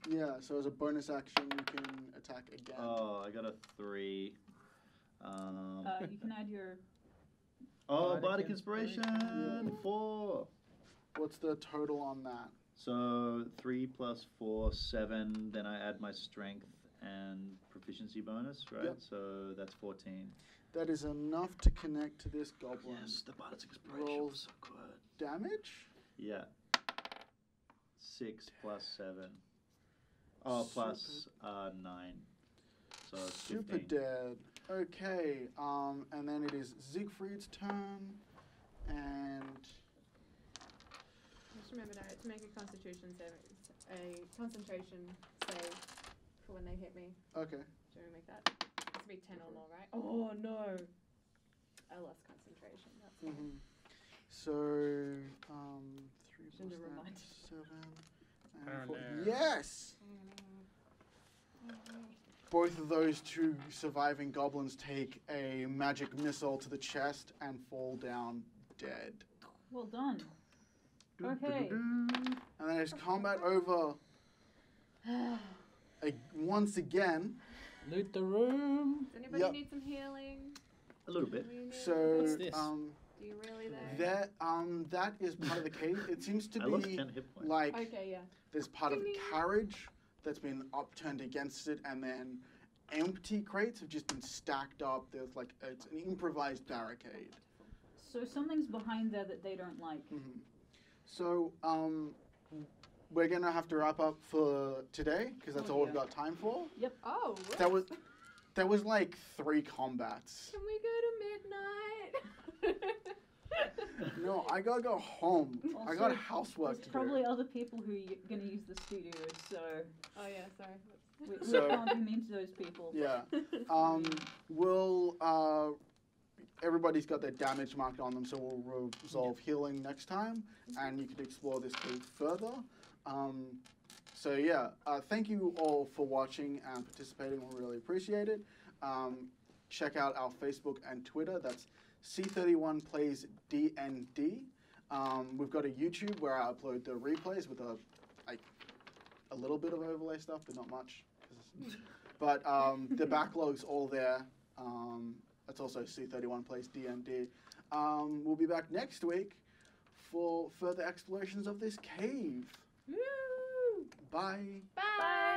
Yeah, so as a bonus action, you can attack again. Oh, I got a 3. You can add your. Bardic Bardic Inspiration, Inspiration. 4. What's the total on that? So 3 plus 4, 7. Then I add my strength and proficiency bonus, right? Yep. So that's 14. That is enough to connect to this goblin. Yes, the bardic inspiration Roll was so good. damage? Yeah. 6 plus 7. Oh, plus 9. So it's Super 15. dead. Okay, and then it is Siegfried's turn, and Just remember to make a concentration save for when they hit me. okay. Do you want to make that? It has to be 10 or more, right? Oh no! I lost concentration. That's fine. Mm-hmm. So, 3 Shouldn't have plus reminded. 7, Oh, and 4. no. Yes! Both of those two surviving goblins take a magic missile to the chest and fall down dead. Well done. Okay. And then it's combat over once again. Loot the room. Does anybody Yep. need some healing? A little bit. Do you need- So, What's this? do you really though? that is part of the cave. It seems to I lost be 10 hit points. like Okay, yeah. there's part of the Ding. carriage that's been upturned against it, and then empty crates have just been stacked up. There's like it's an improvised barricade. So something's behind there that they don't like. Mm-hmm. So we're gonna have to wrap up for today because that's Oh, all we've yeah. got time for. Oh, There was like 3 combats. Can we go to midnight? No, I gotta go home. I got Also, housework There's to probably do. other people who are going to use the studio, so Oh yeah, sorry. we So- can't be mean to those people. Yeah. Everybody's got their damage marked on them, so we'll resolve healing next time, and you can explore this cave further. So yeah, thank you all for watching and participating. We really appreciate it. Check out our Facebook and Twitter. That's C31PLAYSDnD. We've got a YouTube where I upload the replays with a little bit of overlay stuff, but not much. But the backlog's all there. That's also C31PLAYSDnD. We'll be back next week for further explorations of this cave. Woo! Bye. Bye.